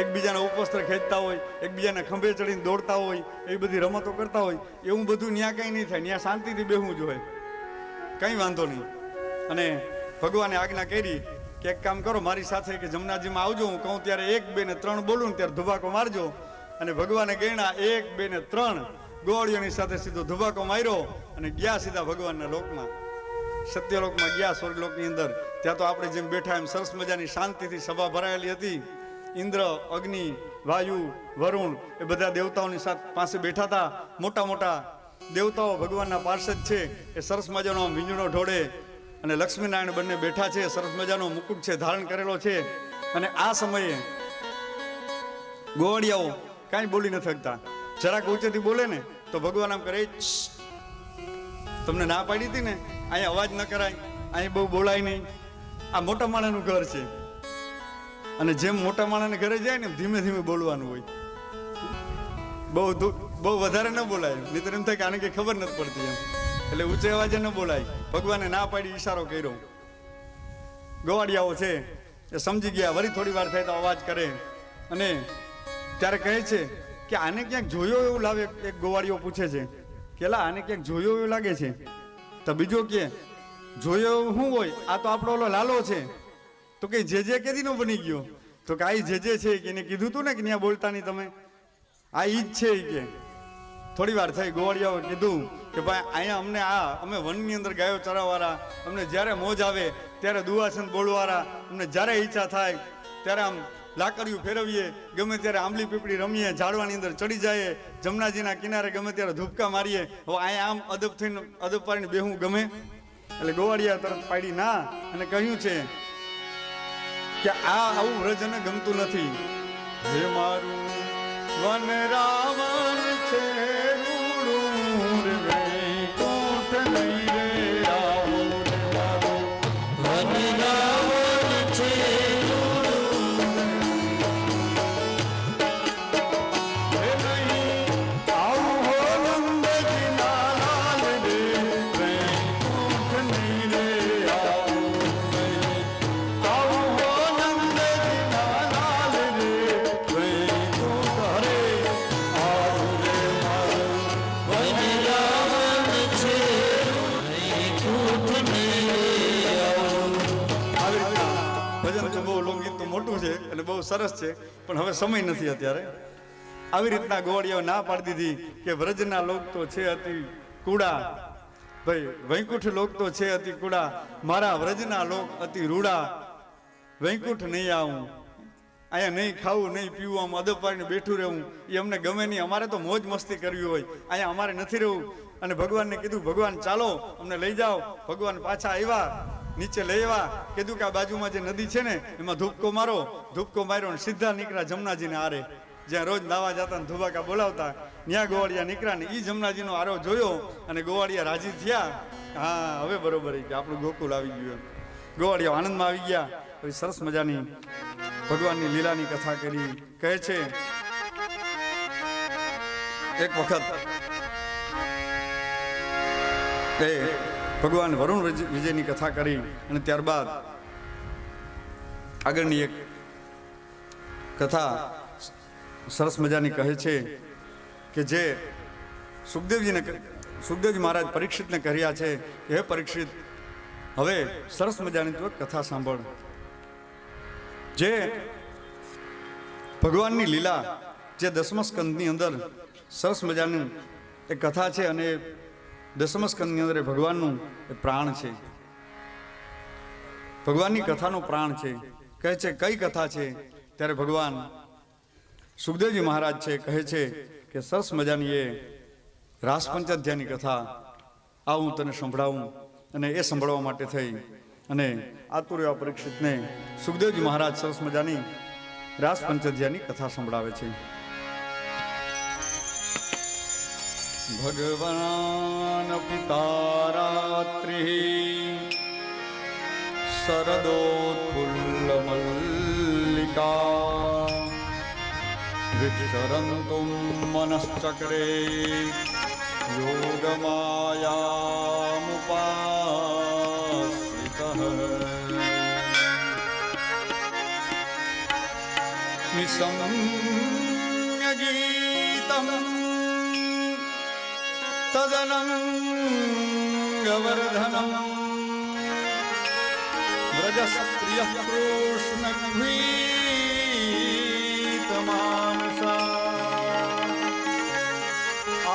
એકબીજાના ઉપવસ્ત્ર ખેંચતા હોય, એકબીજાના ખંભે ચડીને દોડતા હોય, એવી બધી રમતો કરતા હોય, એવું બધું ત્યાં કંઈ નહીં થાય. ત્યાં શાંતિથી બેસવું જોઈએ, કંઈ વાંધો નહીં. અને ભગવાને આજ્ઞા કરી કે એક કામ કરો, મારી સાથે કે જમનાજીમાં આવજો, હું કહું ત્યારે 1, 2 ને 3 બોલું ને ત્યારે ધુબાકો મારજો. અને ભગવાને ગણ્યા 1, 2 ને 3 ગોળીઓની સાથે સીધો ધુબાકો માર્યો અને ગયા સીધા ભગવાનના લોકમાં, સત્યલોકમાં ગયા, સ્વર્ગલોકની અંદર. ત્યાં તો આપણે જેમ બેઠા એમ સરસ મજાની શાંતિથી સભા ભરાયેલી હતી. ઇન્દ્ર, અગ્નિ, વાયુ, વરુણ એ બધા દેવતાઓની પાસે બેઠા હતા. મોટા મોટા દેવતાઓ ભગવાનના પાર્ષદ છે એ સરસ મજાનો વીંજણો ઢોળે અને લક્ષ્મીનારાયણ બંને બેઠા છે, સરસ મજાનો મુકુટ છે ધારણ કરેલો છે. અને આ સમયે ગોવાળિયાઓ કાંઈ બોલી નથી શકતા. જરાક ઊંચેથી બોલે ને તો ભગવાન આમ કરે, તમને ના પાડી હતી ને અહીંયા અવાજ ન કરાય, અહીં બહુ બોલાય નહીં. આ મોટા માણસનું ઘર છે અને જેમ મોટા માણસને ઘરે જાય ને ધીમે ધીમે બોલવાનું હોય, બહુ વધારે ન બોલાય, નહીતર એમ થાય કે આને કઈ ખબર નથી પડતી એમ. એટલે ઊંચે અવાજે ન બોલાય. ભગવાને ના પાડી, ઈશારો કર્યો. ગોવાળિયાઓ છે એ સમજી ગયા. વળી થોડી વાર થાય તો અવાજ કરે અને ત્યારે કહે છે કે આને ક્યાંક જોયો એવું લાગે. એક ગોવાળીઓ પૂછે છે કે લા આને ક્યાંક જોયો એવું લાગે છે. તો બીજો કે જોયો એવું શું હોય, આ તો આપણો ઓલો લાલો છે. તો કે જે કેદીનો બની ગયો? તો કે આ જે છે કે એને કીધું તું ને કે ત્યાં બોલતા નહીં તમે, આ ઈ જ છે. કે થોડી વાર થઈ ગોવાળિયાઓ કીધું કે ભાઈ અહીંયા અમને અમે વનની અંદર ગાયો ચરાવવાળા, અમને જ્યારે મોજ આવે ત્યારે દુવાસન બોલવાળા, અમને જ્યારે ઈચ્છા થાય ત્યારે આમ લાકડીયું ફેરવીએ, ગમે ત્યારે આંબલી પીપળી રમીએ, ઝાડવાની અંદર ચડી જાય, જમનાજીના કિનારે ગમે ત્યારે ધૂપકા મારીએ. હવે અહીંયા આમ અદબ થઈને અદબ પાડીને બેહું ગમે? એટલે ગોવાળિયા તરત પાડી ના અને કહ્યું છે કે આવું વ્રજ અને ગમતું નથી. હે મારું વન રાવણ છે રૂડું રે વૈકુંઠ નહીં રે આવું રે મારું વન રાવણ છે રૂડું હે નહીં આવું હો નંદજીના લાલ રે વૈકુંઠ નહીં રે આવું નહીં આવું હો નંદજીના લાલ રે વૈકુંઠ હરે આવું રે મારું વન રાવણ છે વૈકુંઠ નહીં રે આવું. આવી રીતના ભજન તો બહુ લોકગીત તો મોટું છે અને બહુ સરસ છે, પણ હવે સમય નથી અત્યારે. આવી રીતના ગોવાળિયાઓ ના પાડી દીધી કે વ્રજના લોક તો છે અતિ કુડા, ભાઈ વૈકુંઠ લોક તો છે અતિ કુડા, મારા વ્રજના લોક અતિ રૂડા, વૈકુંઠ નહીં આવું, અહીંયા નહીં ખાવું નહીં પીવું, આમ અદબ પાડીને બેઠું રહેવું એ અમને ગમે નહીં. અમારે તો મોજ મસ્તી કરવી હોય, અહીંયા અમારે નથી રહેવું. અને ભગવાનને કીધું ભગવાન ચાલો અમને લઈ જાઓ. ભગવાન પાછા આવ્યા, નીચે લઈ આવ્યા, કીધું કે આ બાજુમાં જે નદી છે ને એમાં ધૂપકો મારો. ધૂપકો માર્યો અને સીધા નીકળ્યા જમનાજીને આરે, જ્યાં રોજ નાવા જતા ને ધુબાકા બોલાવતા. ત્યાં ગોવાળિયા નીકળ્યા ને એ જમનાજીનો આરો જોયો અને ગોવાળિયા રાજી થયા. હા હવે બરોબર કે આપણું ગોકુલ આવી ગયું. ગોવાળિયા આનંદમાં આવી ગયા. પછી સરસ મજાની ભગવાનની લીલાની કથા કરી. કહે છે એક વખત એ ભગવાન વરુણ વિજયની કથા કરી અને ત્યારબાદ આગળની એક કથા સરસ મજાની કહે છે કે જે સુખદેવજી મહારાજ પરીક્ષિતને કર્યા છે કે હે પરીક્ષિત, હવે સરસ મજાની તું કથા સાંભળ. જે ભગવાનની લીલા જે દસમા સ્કંદની અંદર સરસ મજાની એક કથા છે અને દસમા સ્કંદની અંદર એ ભગવાનનું એ પ્રાણ છે. ભગવાનની કથાનો પ્રાણ છે. કહે છે કઈ કથા છે? ત્યારે ભગવાન સુખદેવજી મહારાજ છે કહે છે કે સરસ મજાની એ રાસ પંચાધ્યાયની કથા આ હું તને સંભળાવું. અને એ સંભળવા માટે થઈ અને આતુર એવા પરીક્ષિતને સુખદેવજી મહારાજ સરસ મજાની રાસ પંચાધ્યાયની કથા સંભળાવે છે. ભગવાન પિતા શરદોત્ફુલ્લ મલ્લિકા વિચરન્તુમ મનશ્ચક્રે યોગમાયામુપાશ્રિતઃ નિસંગ ગીતમ તદનંગવર્ધનમ વ્રજસ્ત્રિયઃ કૃષ્ણગીતમાનસા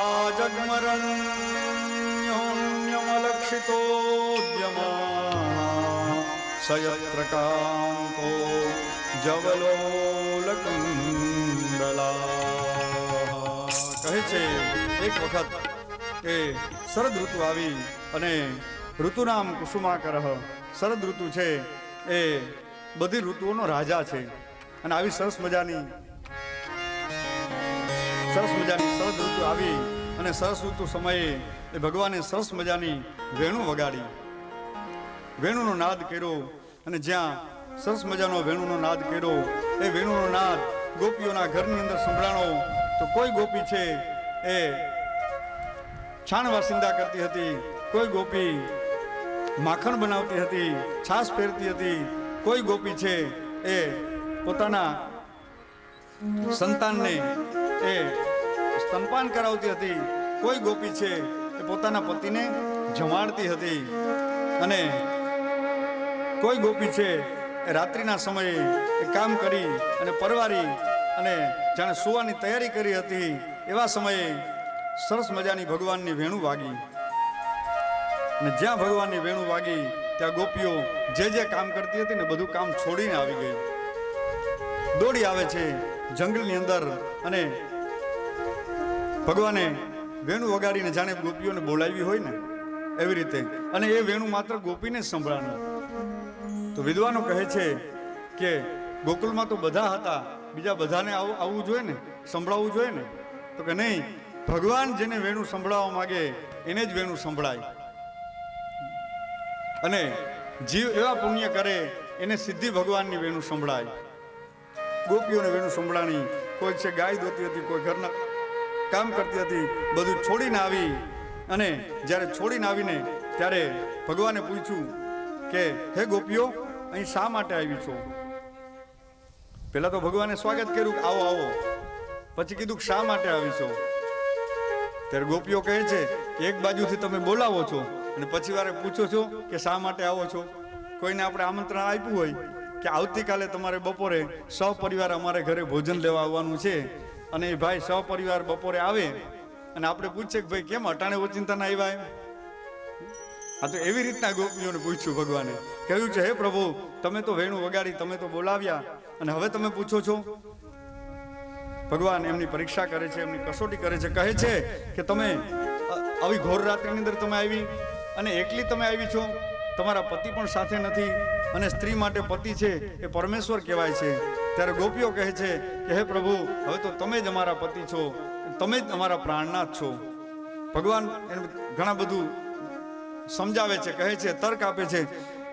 આજગ્મરણ્યોન્યમલક્ષિતોદ્યમા સયત્ર કાંતો જવલોલકુંડલા. કહે છે એક વખત કે શરદ ઋતુ આવી અને ઋતુનામ કુસુમાકરઃ. શરદ ઋતુ છે એ બધી ઋતુઓનો રાજા છે અને આવી સરસ મજાની શરદ ઋતુ આવી અને સરસ ઋતુ સમયે એ ભગવાને સરસ મજાની વેણુ વગાડી, વેણુનો નાદ કર્યો. અને જ્યાં સરસ મજાનો વેણુનો નાદ કર્યો એ વેણુનો નાદ ગોપીઓના ઘરની અંદર સંભળાણો તો કોઈ ગોપી છે એ છાણ વાસિંદા કરતી હતી, કોઈ ગોપી માખણ બનાવતી હતી, છાશ ફેરતી હતી, કોઈ ગોપી છે એ પોતાના સંતાનને એ સ્તનપાન કરાવતી હતી, કોઈ ગોપી છે એ પોતાના પતિને જમાડતી હતી, અને કોઈ ગોપી છે એ રાત્રિના સમયે એ કામ કરી અને પરવારી અને જાણે સુવાની તૈયારી કરી હતી. એવા સમયે સરસ મજાની ભગવાનની વેણુ વાગી, અને જ્યાં ભગવાનની વેણુ વાગી ત્યાં ગોપીઓ જે કામ કરતી હતી ને બધું કામ છોડીને આવી ગઈ, દોડી આવે છે જંગલની અંદર, અને ભગવાને વેણુ વગાડીને જાણે ગોપીઓને બોલાવી હોય ને એવી રીતે, અને એ વેણુ માત્ર ગોપીને જ સંભળાણું. તો વિદ્વાનો કહે છે કે ગોકુલમાં તો બધા હતા, બીજા બધાને આવવું જોઈએ ને, સંભળાવવું જોઈએ ને, તો કે નહીં, ભગવાન જેને વેણુ સંભળાવવા માંગે એને જ વેણુ સંભળાય, અને જીવ એવા પુણ્ય કરે એને સિદ્ધિ ભગવાનની વેણુ સંભળાય. ગોપીઓને વેણુ સંભળાણી, કોઈ છે ગાય દોતી હતી, કોઈ ઘરના કામ કરતી હતી, બધું છોડીને આવી, અને જ્યારે છોડીને આવીને ત્યારે ભગવાને પૂછ્યું કે હે ગોપીઓ, અહીં શા માટે આવી છો? પહેલા તો ભગવાને સ્વાગત કર્યું કે આવો આવો, પછી કીધું કે શા માટે આવી છો? ત્યારે ગોપીઓ કહે છે કે એક બાજુથી તમે બોલાવો છો અને પછી વારે પૂછો છો કે શા માટે આવો છો. કોઈને આપણે આમંત્રણ આપ્યું હોય કે આવતીકાલે તમારે બપોરે સહપરિવાર અમારે ઘરે ભોજન લેવા આવવાનું છે, અને એ ભાઈ સહપરિવાર બપોરે આવે અને આપણે પૂછીએ કે ભાઈ કેમ અટાણે ઓચિંતાના આવ્યા? આ તો એવી રીતના ગોપીઓને પૂછ્યું ભગવાને, કહ્યું છે હે પ્રભુ, તમે તો વેણુ વગાડી, તમે તો બોલાવ્યા, અને હવે તમે પૂછો છો? ભગવાન એમની પરીક્ષા કરે છે, એમની કસોટી કરે છે. કહે છે કે તમે આવી ઘોર રાત્રિની અંદર તમે આવી, અને એકલી તમે આવી છો, તમારા પતિ પણ સાથે નથી, અને સ્ત્રી માટે પતિ છે એ પરમેશ્વર કહેવાય છે. ત્યારે ગોપીઓ કહે છે કે હે પ્રભુ, હવે તો તમે જ અમારા પતિ છો, તમે જ અમારા પ્રાણનાથ છો. ભગવાન એને ઘણા બધું સમજાવે છે, કહે છે, તર્ક આપે છે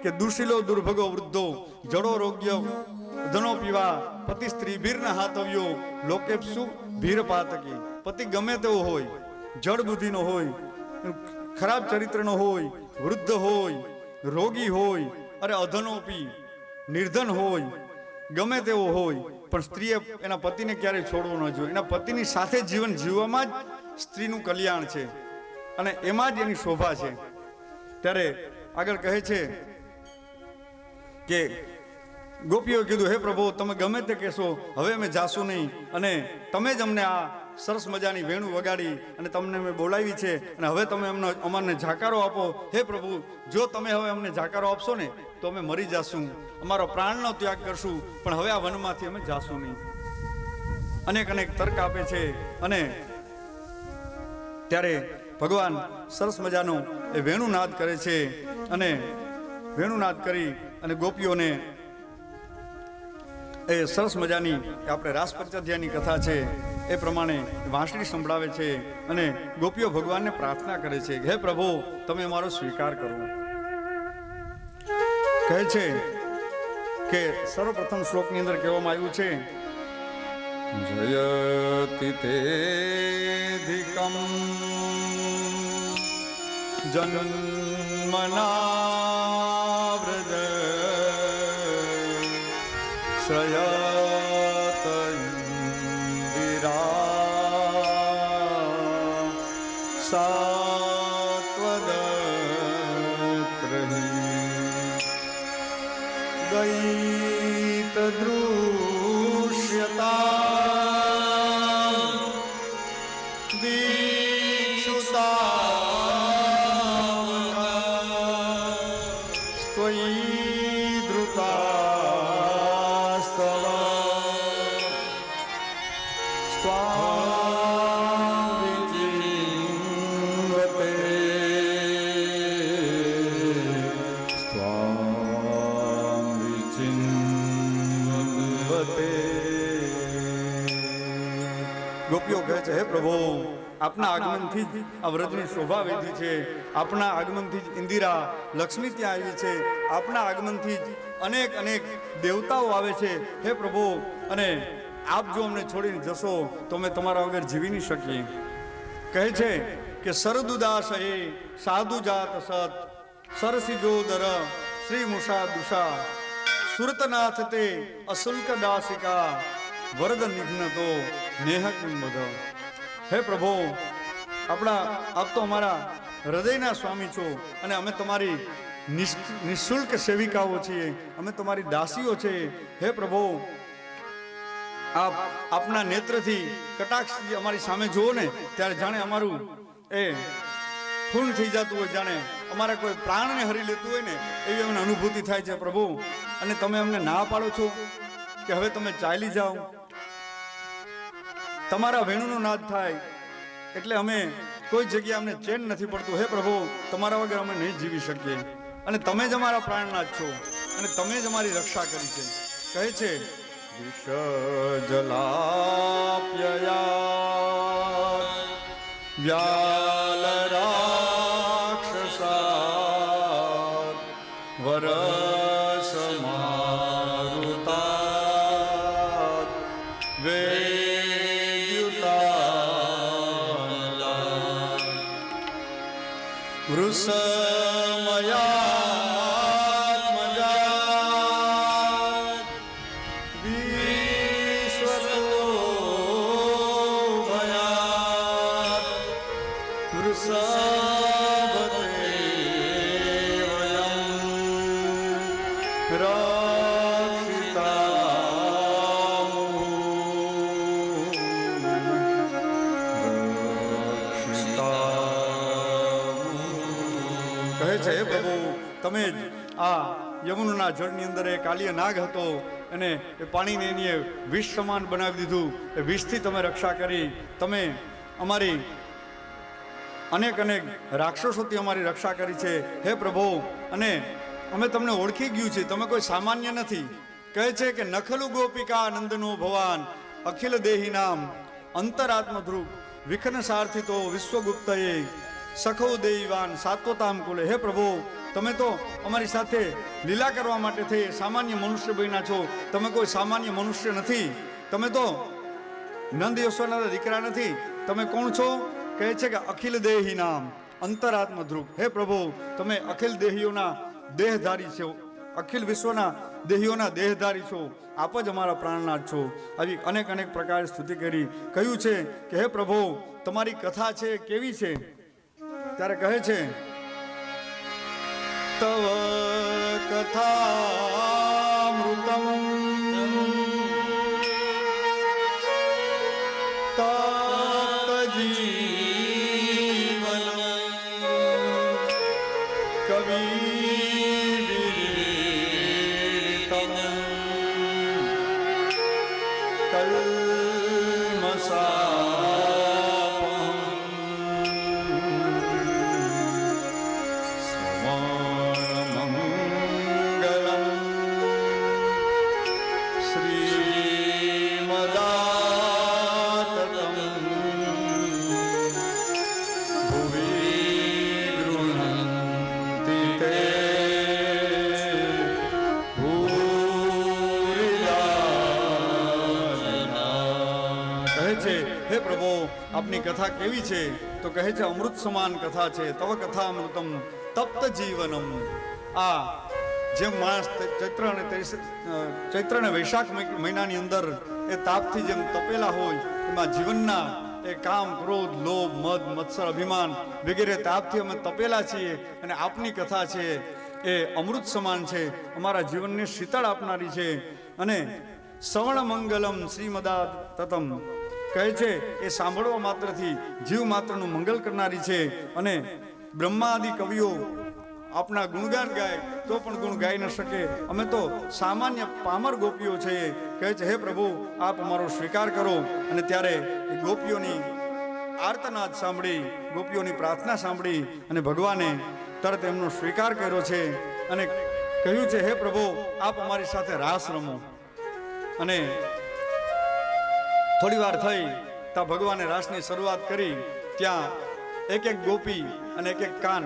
કે દુશીલો દુર્ભગો વૃદ્ધો જડો રોગ્ય ધનો પીવા પતિ સ્ત્રી ભીર ના હાથવ્યો લોકેપસુ ભીર પાતકી. પતિ ગમે તેવો હોય, જડ બુદ્ધિનો હોય, ખરાબ ચરિત્રનો હોય, વૃદ્ધ હોય, રોગી હોય, અરે અધનોપી નિર્ધન હોય, ગમે તેવો હોય, પણ સ્ત્રીએ એના પતિને ક્યારેય છોડવો ન જોઈએ. એના પતિની સાથે જીવન જીવવામાં જ સ્ત્રીનું કલ્યાણ છે, અને એમાં જ એની શોભા છે. ત્યારે આગળ કહે છે કે ગોપીઓ કીધું હે પ્રભુ, તમે ગમે તે કહેશો, હવે અમે જાશું નહીં, અને તમે જ અમને આ સરસ મજાની વેણુ વગાડી અને તમને અમે બોલાવી છે, અને હવે તમે અમને જાકારો આપો. હે પ્રભુ, જો તમે હવે અમને જાકારો આપશો ને તો અમે મરી જાશું, અમારો પ્રાણનો ત્યાગ કરશું, પણ હવે આ વનમાંથી અમે જાશું નહીં. અનેક અનેક તર્ક આપે છે, અને ત્યારે ભગવાન સરસ મજાનો એ વેણુનાદ કરે છે, અને વેણુનાદ કરી અને ગોપીઓને એ સરસ મજાની આપણે રાસ પંચાધ્યાયની કથા છે એ પ્રમાણે વાંસળી સંભળાવે છે, અને ગોપીઓ ભગવાનને પ્રાર્થના કરે છે, હે પ્રભુ, તમે અમારો સ્વીકાર કરો. કહે છે કે સર્વપ્રથમ શ્લોકની અંદર કહેવામાં આવ્યું છે, જયતિ તેધિકમ જન્મના વ્રજ શ્રયત ઇન્દિરા સાત્વદત્રહિ દયિત દૃશ્યતા દીક્ષુતા સ્ત્વયી ધૃતાસ્તવ સ્વામ વિચિન્વતે સ્વામ વિચિન્વતે. ગોપીઓ કહે છે, હે પ્રભુ, આપના આગમનથી જ આ વ્રજની શોભા વધી છે, આપના આગમનથી જ ઇન્દિરા લક્ષ્મી ત્યાં આવી છે, આપના આગમનથી જ અનેક અનેક દેવતાઓ આવે છે. હે પ્રભુ, અને આપ જો અમને છોડીને જશો તો અમે તમારા વગર જીવી નહીં શકીએ. કહે છે કે સરદુદાસ હે સાધુ જાત સત સરસિજોદર શ્રી મુષા દુષા સુરતનાથ તે અશુલ્ક દાસિકા વરદ નિઘ્ન તો નેહ કિમ વધ. હે પ્રભુ, આપ તો અમારા હૃદયના સ્વામી છો અને અમે તમારી નિઃશુલ્ક સેવિકાઓ છીએ, અમે તમારી દાસીઓ છે. હે પ્રભુ, આપના નેત્રથી કટાક્ષથી અમારી સામે જુઓ ને ત્યારે જાણે અમારું એ ખૂન થઈ જતું હોય, જાણે અમારા કોઈ પ્રાણને હરી લેતું હોય ને એવી અમને અનુભૂતિ થાય છે પ્રભુ. અને તમે અમને ના પાડો છો કે હવે તમે ચાલી જાઓ. તમારા વેણુનો નાદ થાય એટલે અમે કોઈ જગ્યાએ અમને ચેન નથી પડતું. હે પ્રભુ, તમારા વગર અમે નહીં જીવી શકીએ અને તમે જ અમારા પ્રાણનાથ છો અને તમે જ અમારી રક્ષા કરી છે. કહે છે વિષજલાપ્યયા વ્યાલરાક્ષસા વરસમારુતા વેદ્યુતા વૃષમયા તમે જ આ યમુનાના જળની અંદર એક કાલિય નાગ હતો અને એ પાણીને એની વિષ સમાન બનાવી દીધું. એ વિષથી તમે રક્ષા કરી. તમે અમારી અનેક રાક્ષસોથી અમારી રક્ષા કરી છે. હે પ્રભુ, અને અમે તમને ઓળખી ગયું છે, તમે કોઈ સામાન્ય નથી. કહે છે કે નખલુ ગોપિકા નંદનો ભવાન અખિલ દેહી નામ અંતરાત્મ ધ્રુવ વિઘ્ન સાર્થિતો વિશ્વગુપ્તએ સખો દેવાન સાત્વતામ કુલે. હે પ્રભુ, તમે તો અમારી સાથે લીલા કરવા માટે થઈ સામાન્ય મનુષ્ય બન્યા છો. તમે કોઈ સામાન્ય મનુષ્ય નથી. તમે તો નંદ યશોના દીકરા નથી. તમે કોણ છો? કહે છે કે અખિલ દેહી નામ અંતરાત્મ ધ્રુવ. હે પ્રભુ, તમે અખિલ દેહીઓના દેહધારી છો, અખિલ વિશ્વના દેહીઓના દેહધારી છો. આપ જ અમારા પ્રાણનાથ છો. આવી અનેક પ્રકારે સ્તુતિ કરી. કહ્યું છે કે હે પ્રભુ, તમારી કથા છે કેવી છે? ત્યારે કહે છે તવ કથામૃતમ તપ્તજીવન કવિવિરીતમ કલ્મષા આપની કથા કેવી છે? તો કહે છે અમૃત સમાન કથા છે. તવ કથા અમૃતમ તપ્ત જીવનમ. આ જેમ માણસ ચૈત્ર અને વૈશાખ મહિનાની અંદર એ તાપથી જેમ તપેલા હોય, એમાં જીવનના એ કામ, ક્રોધ, લોભ, મદ, મત્સર, અભિમાન વગેરે તાપથી અમે તપેલા છીએ. અને આપની કથા છે એ અમૃત સમાન છે, અમારા જીવનને શીતળ આપનારી છે. અને શ્રવણ મંગલમ શ્રીમદા તતમ કહે છે એ સાંભળવા માત્રથી જીવ માત્રનું મંગલ કરનારી છે. અને બ્રહ્માદિ કવિઓ આપના ગુણગાન ગાય તો પણ ગુણ ગાઈ ન શકે. અમે તો સામાન્ય પામર ગોપીઓ છીએ. કહે છે હે પ્રભુ, આપ અમારો સ્વીકાર કરો. અને ત્યારે એ ગોપીઓની આર્તનાદ સાંભળી, ગોપીઓની પ્રાર્થના સાંભળી અને ભગવાને તરત એમનો સ્વીકાર કર્યો છે. અને કહ્યું છે હે પ્રભુ, આપ અમારી સાથે રાસ રમો. અને થોડી વાર થઈ ત્યાં ભગવાને રાસની શરૂઆત કરી. ત્યાં એક ગોપી અને એક કાન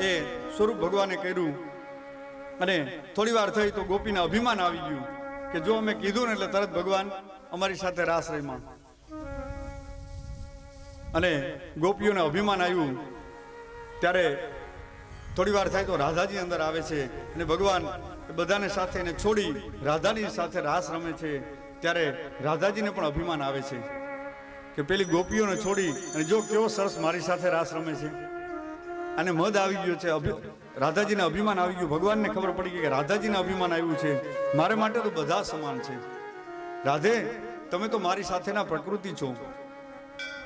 એ સ્વરૂપ ભગવાને કર્યું. અને થોડી વાર થઈ તો ગોપીને અભિમાન આવી ગયું કે જો અમે કીધું ને એટલે તરત ભગવાન અમારી સાથે રાસ રમ્યા. અને ગોપીઓને અભિમાન આવ્યું. ત્યારે થોડી વાર થાય તો રાધાજી અંદર આવે છે અને ભગવાન બધાને સાથે એને છોડી રાધાની સાથે રાસ રમે છે. ત્યારે રાધાજીને પણ અભિમાન આવે છે કે પેલી ગોપીઓને છોડી અને જો કેવો સરસ મારી સાથે રાસ રમે છે, અને મદ આવી ગયો છે, રાધાજીને અભિમાન આવી ગયું. ભગવાનને ખબર પડી ગઈ કે રાધાજીને અભિમાન આવ્યું છે, મારે માટે તો બધા સમાન છે. રાધે, તમે તો મારી સાથેના પ્રકૃતિ છો,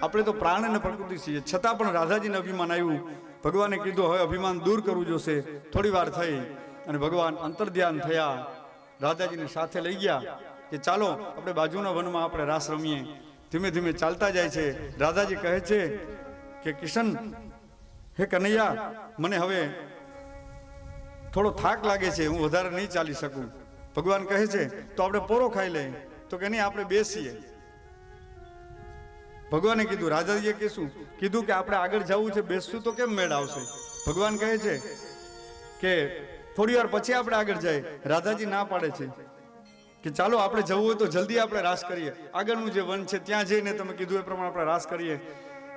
આપણે તો પ્રાણ અને પ્રકૃતિ છીએ. છતાં પણ રાધાજીને અભિમાન આવ્યું. ભગવાને કીધું હવે અભિમાન દૂર કરવું જોશે. થોડી વાર થઈ અને ભગવાન અંતર્ધ્યાન થયા, રાધાજીને સાથે લઈ ગયા કે ચાલો આપણે બાજુના વનમાં આપણે રાસ રમીએ. ધીમે ધીમે ચાલતા જાય છે. રાધાજી કહે છે કે કિશન, હે કનૈયા, મને હવે થોડો થાક લાગે છે, હું વધારે નહીં ચાલી શકું. ભગવાન કહે છે તો આપણે પોરો ખાઈ લઈએ. તો કે નહીં, આપણે બેસીએ. ભગવાને કીધું, રાધાજીએ કીધું કે આપણે આગળ જવું છે, બેસશું તો કેમ મેળ આવશે? ભગવાન કહે છે કે થોડી વાર પછી આપણે આગળ જાય. રાધાજી ના પાડે છે કે ચાલો આપણે જવું હોય તો જલ્દી આપણે રાસ કરીએ. આગળનું જે વન છે ત્યાં જઈને તમે કીધું એ પ્રમાણે આપણે રાસ કરીએ.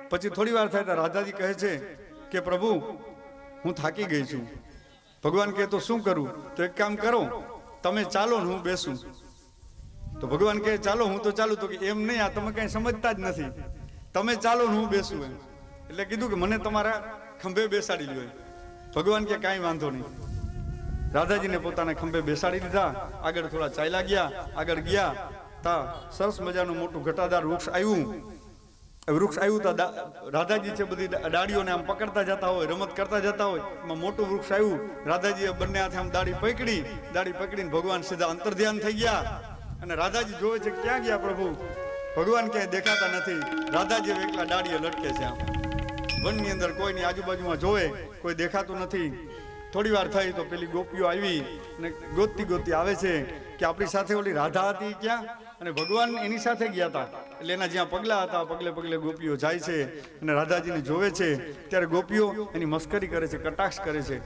પછી થોડી વાર થાય તો રાધાજી કહે છે કે પ્રભુ, હું થાકી ગઈ છું. ભગવાન કહે તો શું કરું? તો એક કામ કરો, તમે ચાલો ને હું બેસું. તો ભગવાન કહે ચાલો, હું તો ચાલું. તો કે એમ નહીં, આ તમે કઈ સમજતા જ નથી. તમે ચાલો ને હું બેસું એમ. એટલે કીધું કે મને તમારા ખંભે બેસાડી લ્યો. ભગવાન કે કાંઈ વાંધો નહીં. રાધાજીને પોતાના ખંભે બેસાડી દીધા. આગળ થોડા ચાલ્યા ગયા. આગળ ગયા તા સરસ મજાનું મોટું ઘટાદાર વૃક્ષ આવ્યું. વૃક્ષ આવ્યું તો રાધાજી છે બધી ડાળીઓને આમ પકડતા જતા હોય, રમત કરતા જતા હોય. એમાં મોટું વૃક્ષ આવ્યું. રાધાજીએ બંને હાથે આમ દાઢી પકડીને ભગવાન સીધા અંતર્ધ્યાન થઈ ગયા. અને રાધાજી જોવે છે ક્યાં ગયા પ્રભુ? ભગવાન ક્યાંય દેખાતા નથી. રાધાજી એકલા ડાળીએ લટકે છે. આમ વનની અંદર કોઈની આજુબાજુમાં જોવે, કોઈ દેખાતું નથી. થોડી વાર થઈ તો પેલી ગોપીઓ આવી અને ગોતતી આવે છે કે આપણી સાથે ઓલી રાધા હતી ક્યાં? અને ભગવાન એની સાથે ગયા હતા. એટલે એના જ્યાં પગલા હતા, પગલે પગલે ગોપીઓ જાય છે અને રાધાજીને જોવે છે. ત્યારે ગોપીઓ એની મસ્કરી કરે છે, કટાક્ષ કરે છે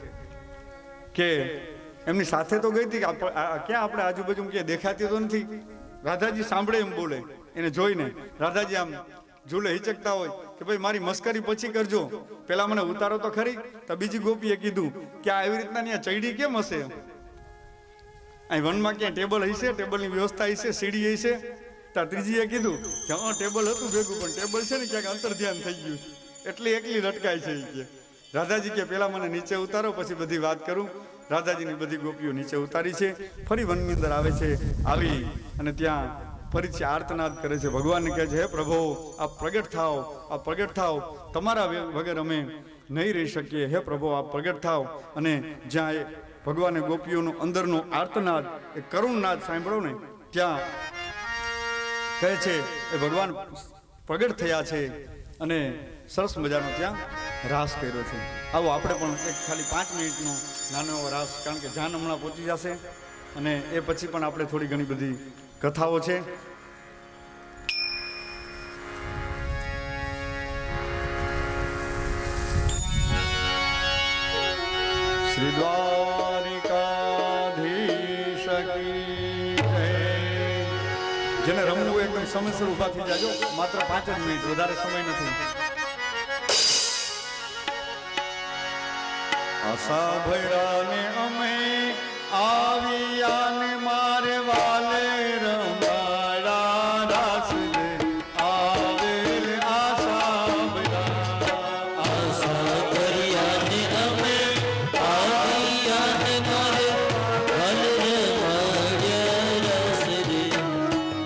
કે એમની સાથે તો ગઈ હતી, ક્યાં આપણે આજુબાજુ ક્યાં દેખાતી તો નથી. રાધાજી સાંભળે એમ બોલે એને જોઈને. રાધાજી આમ ઝૂલે હિચકતા હોય કે ભાઈ મારી મસ્કરી પછી કરજો, પેલા મને ઉતારો તો ખરી. તો બીજી ગોપીએ કીધું કે આ એવી રીતના ત્યાં ચડી કેમ હશે? અહીં વનમાં ક્યાં ટેબલ હશે, ટેબલની વ્યવસ્થા હશે, સીડી હશે? તો ત્રીજીએ કીધું કે હા ટેબલ હતું ભેગું, પણ ટેબલ છે ને ક્યાંક અંતર્ધ્યાન થઈ ગયું, એટલે એકલી લટકાય છે. કે રાધાજી કે પેલા મને નીચે ઉતારો, પછી બધી વાત કરું. રાધાજીની બધી ગોપીઓ નીચે ઉતારી છે. ફરી વનની અંદર આવે છે. આવી અને ત્યાં ફરીથી આર્તનાદ કરે છે. ભગવાનને કહે છે, હે પ્રભુ, આપ પ્રગટ થાવ, તમારા વગર અમે નહીં રહી શકીએ. હે પ્રભુ, આપ પ્રગટ થાવ. અને જ્યાં એ ભગવાને ગોપીઓનો અંદરનો આર્તનાદ, એ કરુણનાદ સાંભળો ને, ત્યાં કહે છે એ ભગવાન પ્રગટ થયા છે અને સરસ મજાનો ત્યાં રાસ કર્યો છે. આવો આપણે પણ એક ખાલી 5 મિનિટનો નાનો એવો રાસ, કારણ કે જાન હમણાં પહોંચી જશે અને એ પછી પણ આપણે થોડી ઘણી બધી કથાઓ છે. શ્રી દ્વારિકાધીશ કી જય. જેને રમવું હોય એકદમ સમયસર ઊભા થઈ જાજો. માત્ર 5 જ મિનિટ, વધારે સમય નથી. આશા ભૈરાને અમે આવ્યા ને મારે વાલે રમાડા રાસ દે આવેલ. આશા ભૈરા આશા ભૈરા ને અમે આવ્યા ને મારે વાલે રમાડા રાસ દે આવેલ.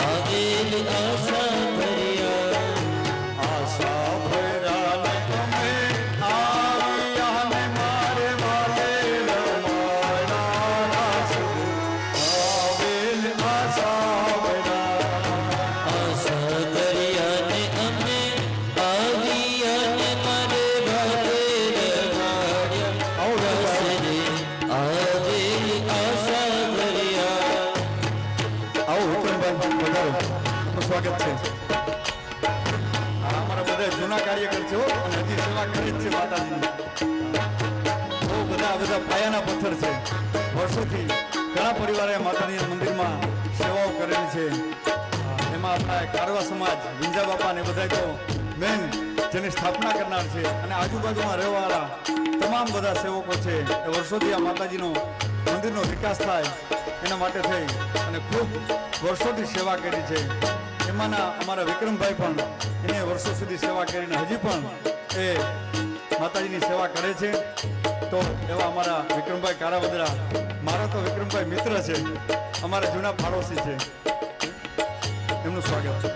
આશા ભૈરા ને અમે આવ્યા ને મારે વાલે રમાડા રાસ દે આવેલ. આશા ભૈરા આશા ભૈરા ને અમે આવ્યા ને મારે વાલે રમાડા રાસ દે આવેલ. આશા ભૈરા. આવો વિક્રમભાઈ, પધારો. આપનું સ્વાગત છે. આ અમારા બધા જૂના કાર્યકર છે અને હજી સેવા કરે જ છે માતાજીની. બહુ બધા પાયાના પથ્થર છે. વર્ષોથી ઘણા પરિવારે માતાજીના મંદિરમાં સેવાઓ કરેલી છે. એમાં આપણા કારવા સમાજ, વિંજા બાપા ને બધા તો મેન જેની સ્થાપના કરનાર છે, અને આજુબાજુમાં રહેવાવાળા તમામ બધા સેવકો છે. એ વર્ષોથી આ માતાજીનો મંદિરનો વિકાસ થાય એના માટે થઈ અને ખૂબ વર્ષોથી સેવા કરી છે. એમાંના અમારા વિક્રમભાઈ પણ એને વર્ષો સુધી સેવા કરીને હજી પણ એ માતાજીની સેવા કરે છે. તો એવા અમારા વિક્રમભાઈ કારાવદરા, મારા તો વિક્રમભાઈ મિત્ર છે, અમારા જૂના પાડોશી છે, એમનું સ્વાગત છે.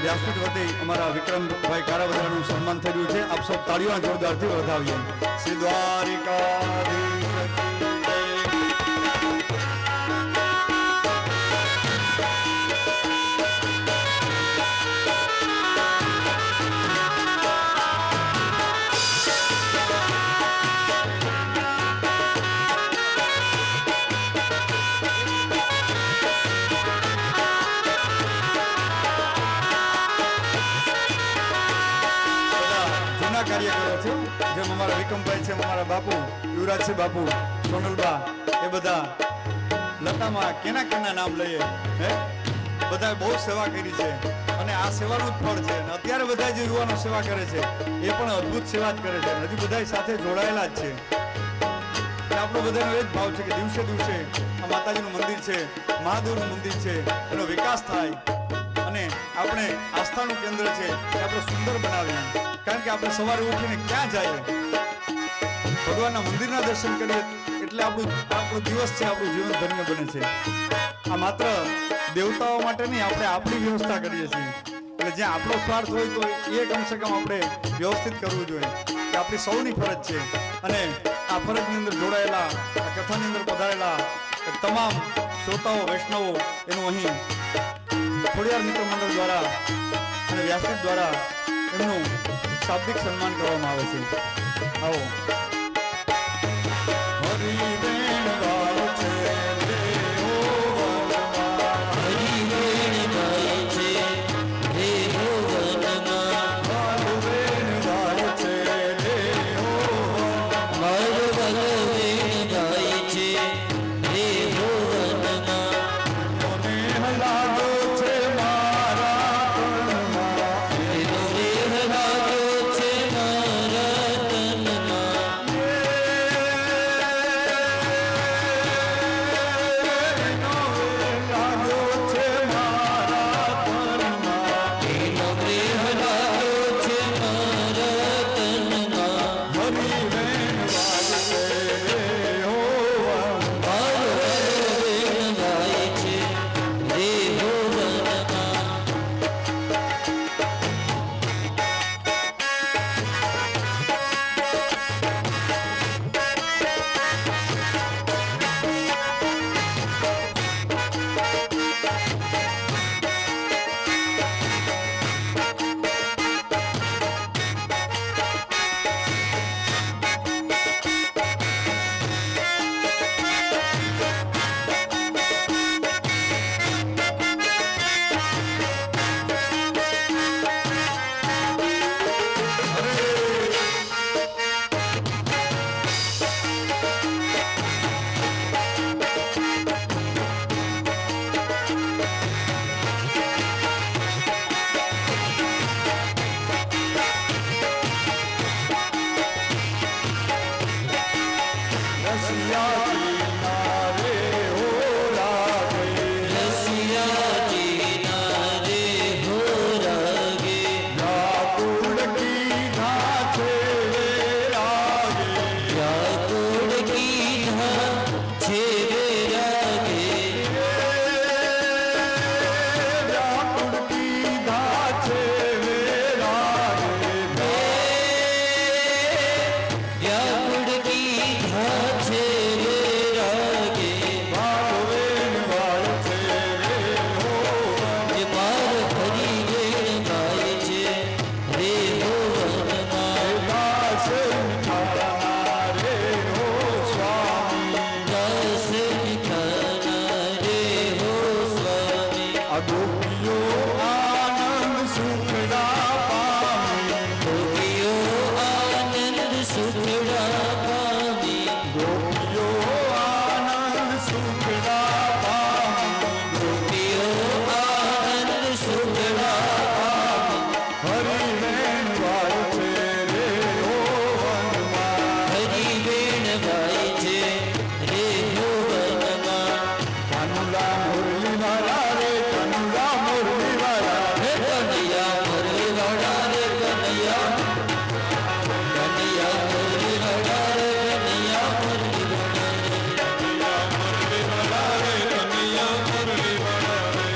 વ્યાસપીઠ વતી અમારા વિક્રમભાઈ કારાવદરાનું સન્માન થઈ રહ્યું છે. આપ સૌ તાળીઓના જોરદારથી વધાવીએ. શ્રી દ્વારિકાધીશ કાર્યકરો છે, જેમ અમારા વિક્રમભાઈ છે, અમારા બાપુ યુવરાજસિંહ બાપુ, સોનલબા, એ બધા લતામાં કેના નામ લઈએ, હે બધાએ બહુ સેવા કરી છે અને આ સેવાનું જ ફળ છે. અને અત્યારે બધા જે યુવાનો સેવા કરે છે એ પણ અદ્ભુત સેવા જ કરે છે, હજી બધા સાથે જોડાયેલા જ છે. અને આપણો બધાનો એ જ ભાવ છે કે દિવસે દિવસે આ માતાજીનું મંદિર છે, મહાદેવનું મંદિર છે, એનો વિકાસ થાય અને આપણે આસ્થાનું કેન્દ્ર છે એ આપણે સુંદર બનાવીએ. કારણ કે આપણે સવારે ઉઠીને ક્યાં જઈએ, ભગવાનના મંદિરના દર્શન કરીએ એટલે આપણો દિવસ છે, આપણું જીવન ધન્ય બને છે. આ માત્ર દેવતાઓ માટે નહીં, આપણે આપણી વ્યવસ્થા કરીએ છીએ. એટલે જ્યાં આપણો સ્વાર્થ હોય તો એ કમસે કમ આપણે વ્યવસ્થિત કરવું જોઈએ કે આપણી સૌની ફરજ છે. અને આ ફરજની અંદર જોડાયેલા, આ કથાની અંદર પધારેલા તમામ શ્રોતાઓ, વૈષ્ણવો, એનું અહીં ખોડિયાર મિત્ર મંડળ દ્વારા અને વ્યાસપીઠ દ્વારા એમનું શાબ્દિક સન્માન કરવામાં આવે છે. આવો હરિવેણ ગાય છે, રસિયાજી નારે હો રાગે રસિયાજી ના રે હો રાગે વ્યાકુળ કીધા છે રે રાગે વ્યાકુળ કીધા છે રે રાગે વ્યાકુળ કીધા છે રે રાગે વ્યાકુળ કીધા છે રે રાગે ભાગવેન વાળ છે રે હો જે માર હરી વેણ ગાય છે રે હો વનમાં દાસ મીઠાના રે હો સ્વામી દાસ મીઠાના રે હો સ્વામી આ ગોપીઓ આનંદ સુખડા પામી ગોપીઓ આનંદ સુખડા પામી ગોપીઓ આનંદ સુખડા પામી ગોપીઓ આનંદ સુખડા હરિ વેણ વાળ છે રે હો વનમાં હરી વેણ ગાય છે રે હો વનમાં કાનુડા મુરલી વાળા રે કાનુડા મુરલી વાળા હે કનૈયા મુરલી વાળા રે કનૈયા કનૈયા મુરલી વાળા રે કનૈયા મુરલી વાળા રે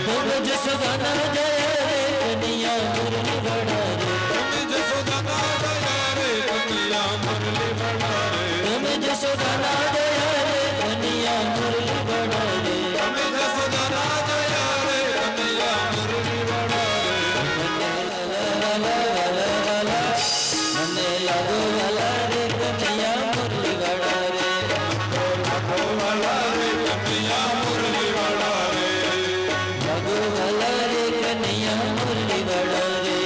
तुम जसोदाना जय रे कन्हैया मुरली बड़ा रे तुम जसोदाना जय रे कन्हैया मुरली बड़ा रे મને લાગો વાલા રે કન્હૈયા મુરલી બड़ा રે લાગો વાલા રે કન્હૈયા મુરલી બड़ा રે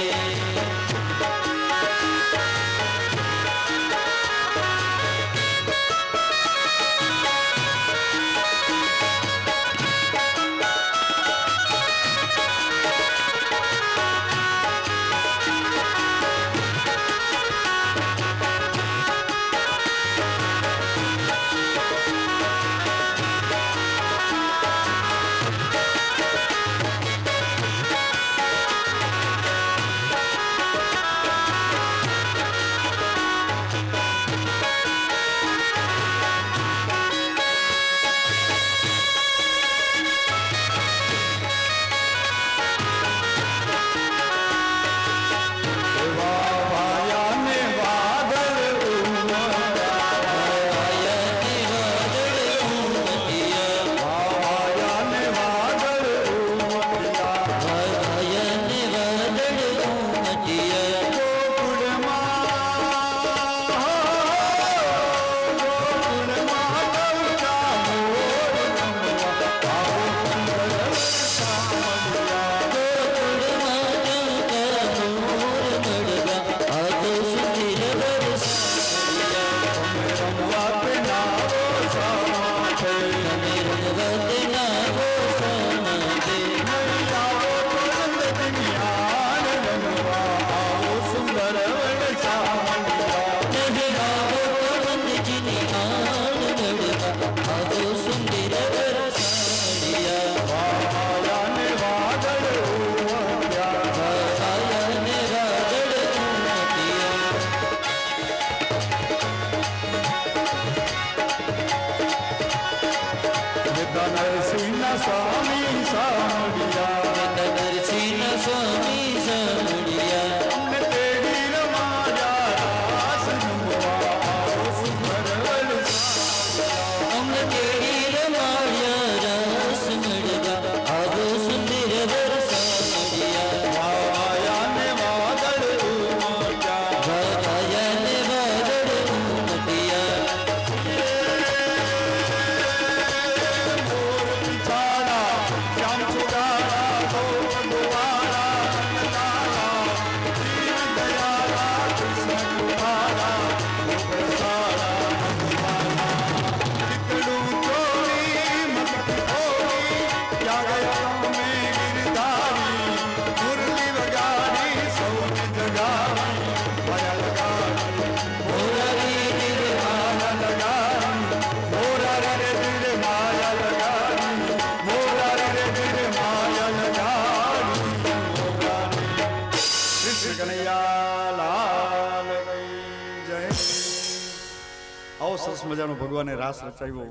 સરસ મજાનો ભગવાને રાસ રચાવ્યો,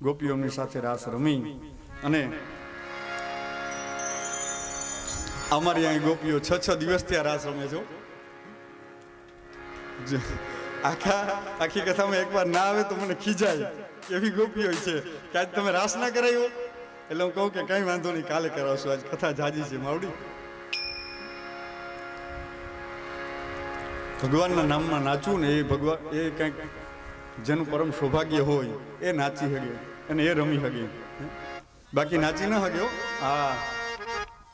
ગોપીઓની સાથે રાસ રમી. અને અમારી અહીં ગોપીઓ 6 દિવસ ત્યાં રાસ રમે છે. આખી કથામાં એકવાર ના આવે તો મને ખીજાય, એવી ગોપીઓ છે કે આજ તમે રાસ ના કરાવ્યો. એટલે હું કહું કે કઈ વાંધો નહીં, કાલે કરાવશું, આજ કથા જાજી છે માવડી. ભગવાનના નામમાં નાચવું ને એ ભગવાન, એ કંઈક જેનું પરમ સૌભાગ્ય હોય એ નાચી શકે અને એ રમી શકે, બાકી નાચી ન શક્યો. હા,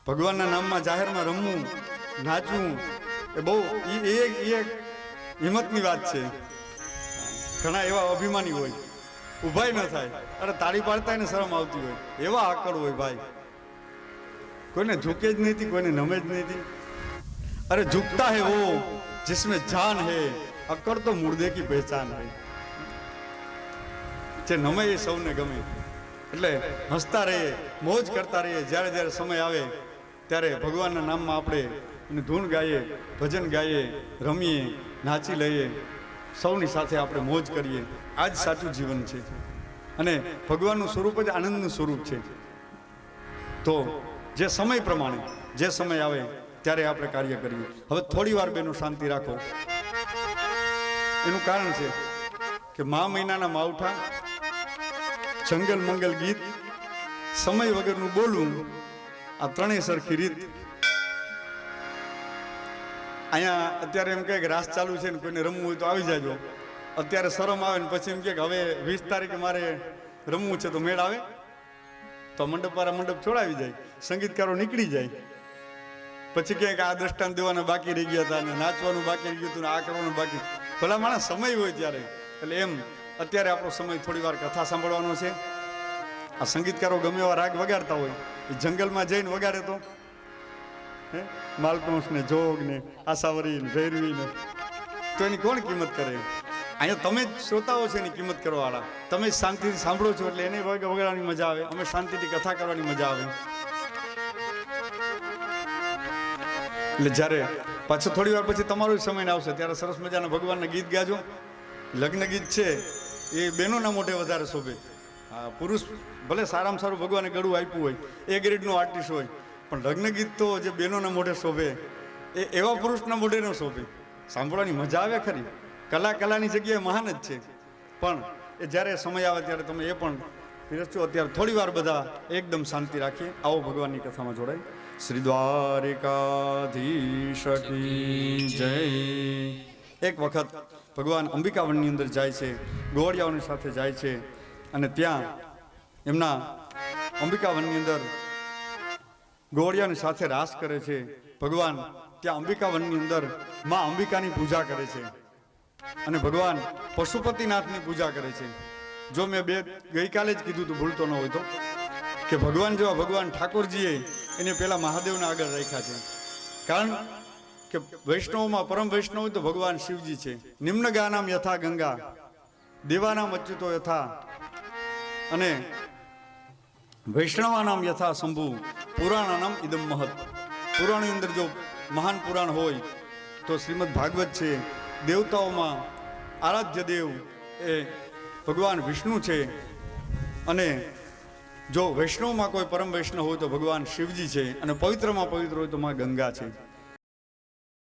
ભગવાનના નામમાં જાહેરમાં રમવું, નાચવું એ બહુ એ હિંમતની વાત છે. ઘણા એવા અભિમાની હોય, ઊભાય ન થાય, અરે તાળી પાડતા એને શરમ આવતી હોય, એવા આકડ હોય ભાઈ. કોઈને ઝૂકે જ નહીં, કોઈને નમે જ નહીં. અરે ઝુકતા હે વો जिसमें जान है, अकड़ तो मुर्दे की पहचान है. જે નમે એ સૌને ગમે. એટલે હસતા રહીએ, મોજ કરતા રહીએ. જ્યારે જ્યારે સમય આવે ત્યારે ભગવાનના નામમાં આપણે એને ધૂન ગાઈએ, ભજન ગાઈએ, રમીએ, નાચી લઈએ, સૌની સાથે આપણે મોજ કરીએ. આ જ સાચું જીવન છે. અને ભગવાનનું સ્વરૂપ જ આનંદનું સ્વરૂપ છે. તો જે સમય પ્રમાણે જે સમય આવે ત્યારે આપણે કાર્ય કરીએ. હવે થોડી વાર બેનો શાંતિ રાખો. એનું કારણ છે કે મા મહિનાના માવઠા, જંગલ મંગલ ગીત, સમય વગરનું બોલવું, આ ત્રણેય સરખી રીત. અહીંયા અત્યારે એમ કહે કે રાસ ચાલુ છે ને કોઈને રમવું હોય તો આવી જાજો. અત્યારે શરમ આવે ને પછી એમ કે હવે 20 તારીખે મારે રમવું છે તો મેળ આવે તો મંડપવાળા મંડપ છોડાવી જાય, સંગીતકારો નીકળી જાય. પછી કે આ દ્રષ્ટાંત દેવાના બાકી રહી ગયા હતા, ને નાચવાનું બાકી રહી ગયું હતું, ને આ કરવાનું બાકી. ભલા માણસ સમય હોય ત્યારે. એટલે એમ અત્યારે આપણો સમય થોડી વાર કથા સાંભળવાનો છે. આ સંગીતકારો ગમે એવા રાગ વગાડતા હોય, એ જંગલમાં જઈને વગાડે તો માલકંસ ને જોગ ને આશાવરી ને ભૈરવી ને, તો એની કોણ કિંમત કરે? અહીંયા તમે જ શ્રોતાઓ છે એની કિંમત કરવા વાળા. તમે જ શાંતિથી સાંભળો છો એટલે એને વગાડવાની મજા આવે, અમે શાંતિથી કથા કરવાની મજા આવે. એટલે જ્યારે પાછો થોડી વાર પછી તમારો સમય આવશે ત્યારે સરસ મજાના ભગવાનના ગીત ગાજો. લગ્ન ગીત છે એ બહેનોના મોઢે વધારે શોભે. હા, પુરુષ ભલે સારામાં સારું ભગવાને ગળું આપ્યું હોય, એ ગ્રેડનો આર્ટિસ્ટ હોય, પણ લગ્ન ગીત તો જે બહેનોના મોઢે શોભે એ એવા પુરુષના મોઢે ન શોભે. સાંભળવાની મજા આવે ખરી. કલાની જગ્યાએ મહાન જ છે. પણ એ જ્યારે સમય આવે ત્યારે તમે એ પણ પીરસજો. અત્યારે થોડી વાર બધા એકદમ શાંતિ રાખીએ. આવો ભગવાનની કથામાં જોડાય. શ્રી દ્વારિકાધીશ કી જય. એક વખત ભગવાન અંબિકાવનની અંદર જાય છે, ગોવાળિયાઓની સાથે જાય છે, અને ત્યાં એમના અંબિકાવનની અંદર ગોવાળિયાની સાથે રાસ કરે છે. ભગવાન ત્યાં અંબિકાવનની અંદર માં અંબિકાની પૂજા કરે છે, અને ભગવાન પશુપતિનાથની પૂજા કરે છે. જો મેં ગઈકાલે જ કીધું તું, ભૂલતો ન હોય તો, કે ભગવાન જેવા ભગવાન ઠાકોરજીએ એને પેલા મહાદેવને આગળ રાખ્યા છે. કારણ કે વૈષ્ણવમાં પરમ વૈષ્ણવ તો ભગવાન શિવજી છે. નિમ્ન ગાનામ યથા ગંગા, દેવાનામ અચ્યુતો યથા, અને વૈષ્ણવાનામ યથા શંભુ, પુરાણાનામ ઇદમ મહત. પુરાણની અંદર જો મહાન પુરાણ હોય તો શ્રીમદ ભાગવત છે. દેવતાઓમાં આરાધ્ય દેવ એ ભગવાન વિષ્ણુ છે, અને જો વૈષ્ણવમાં કોઈ પરમ વૈષ્ણવ હોય તો ભગવાન શિવજી છે, અને પવિત્રમાં પવિત્ર હોય તો માં ગંગા છે.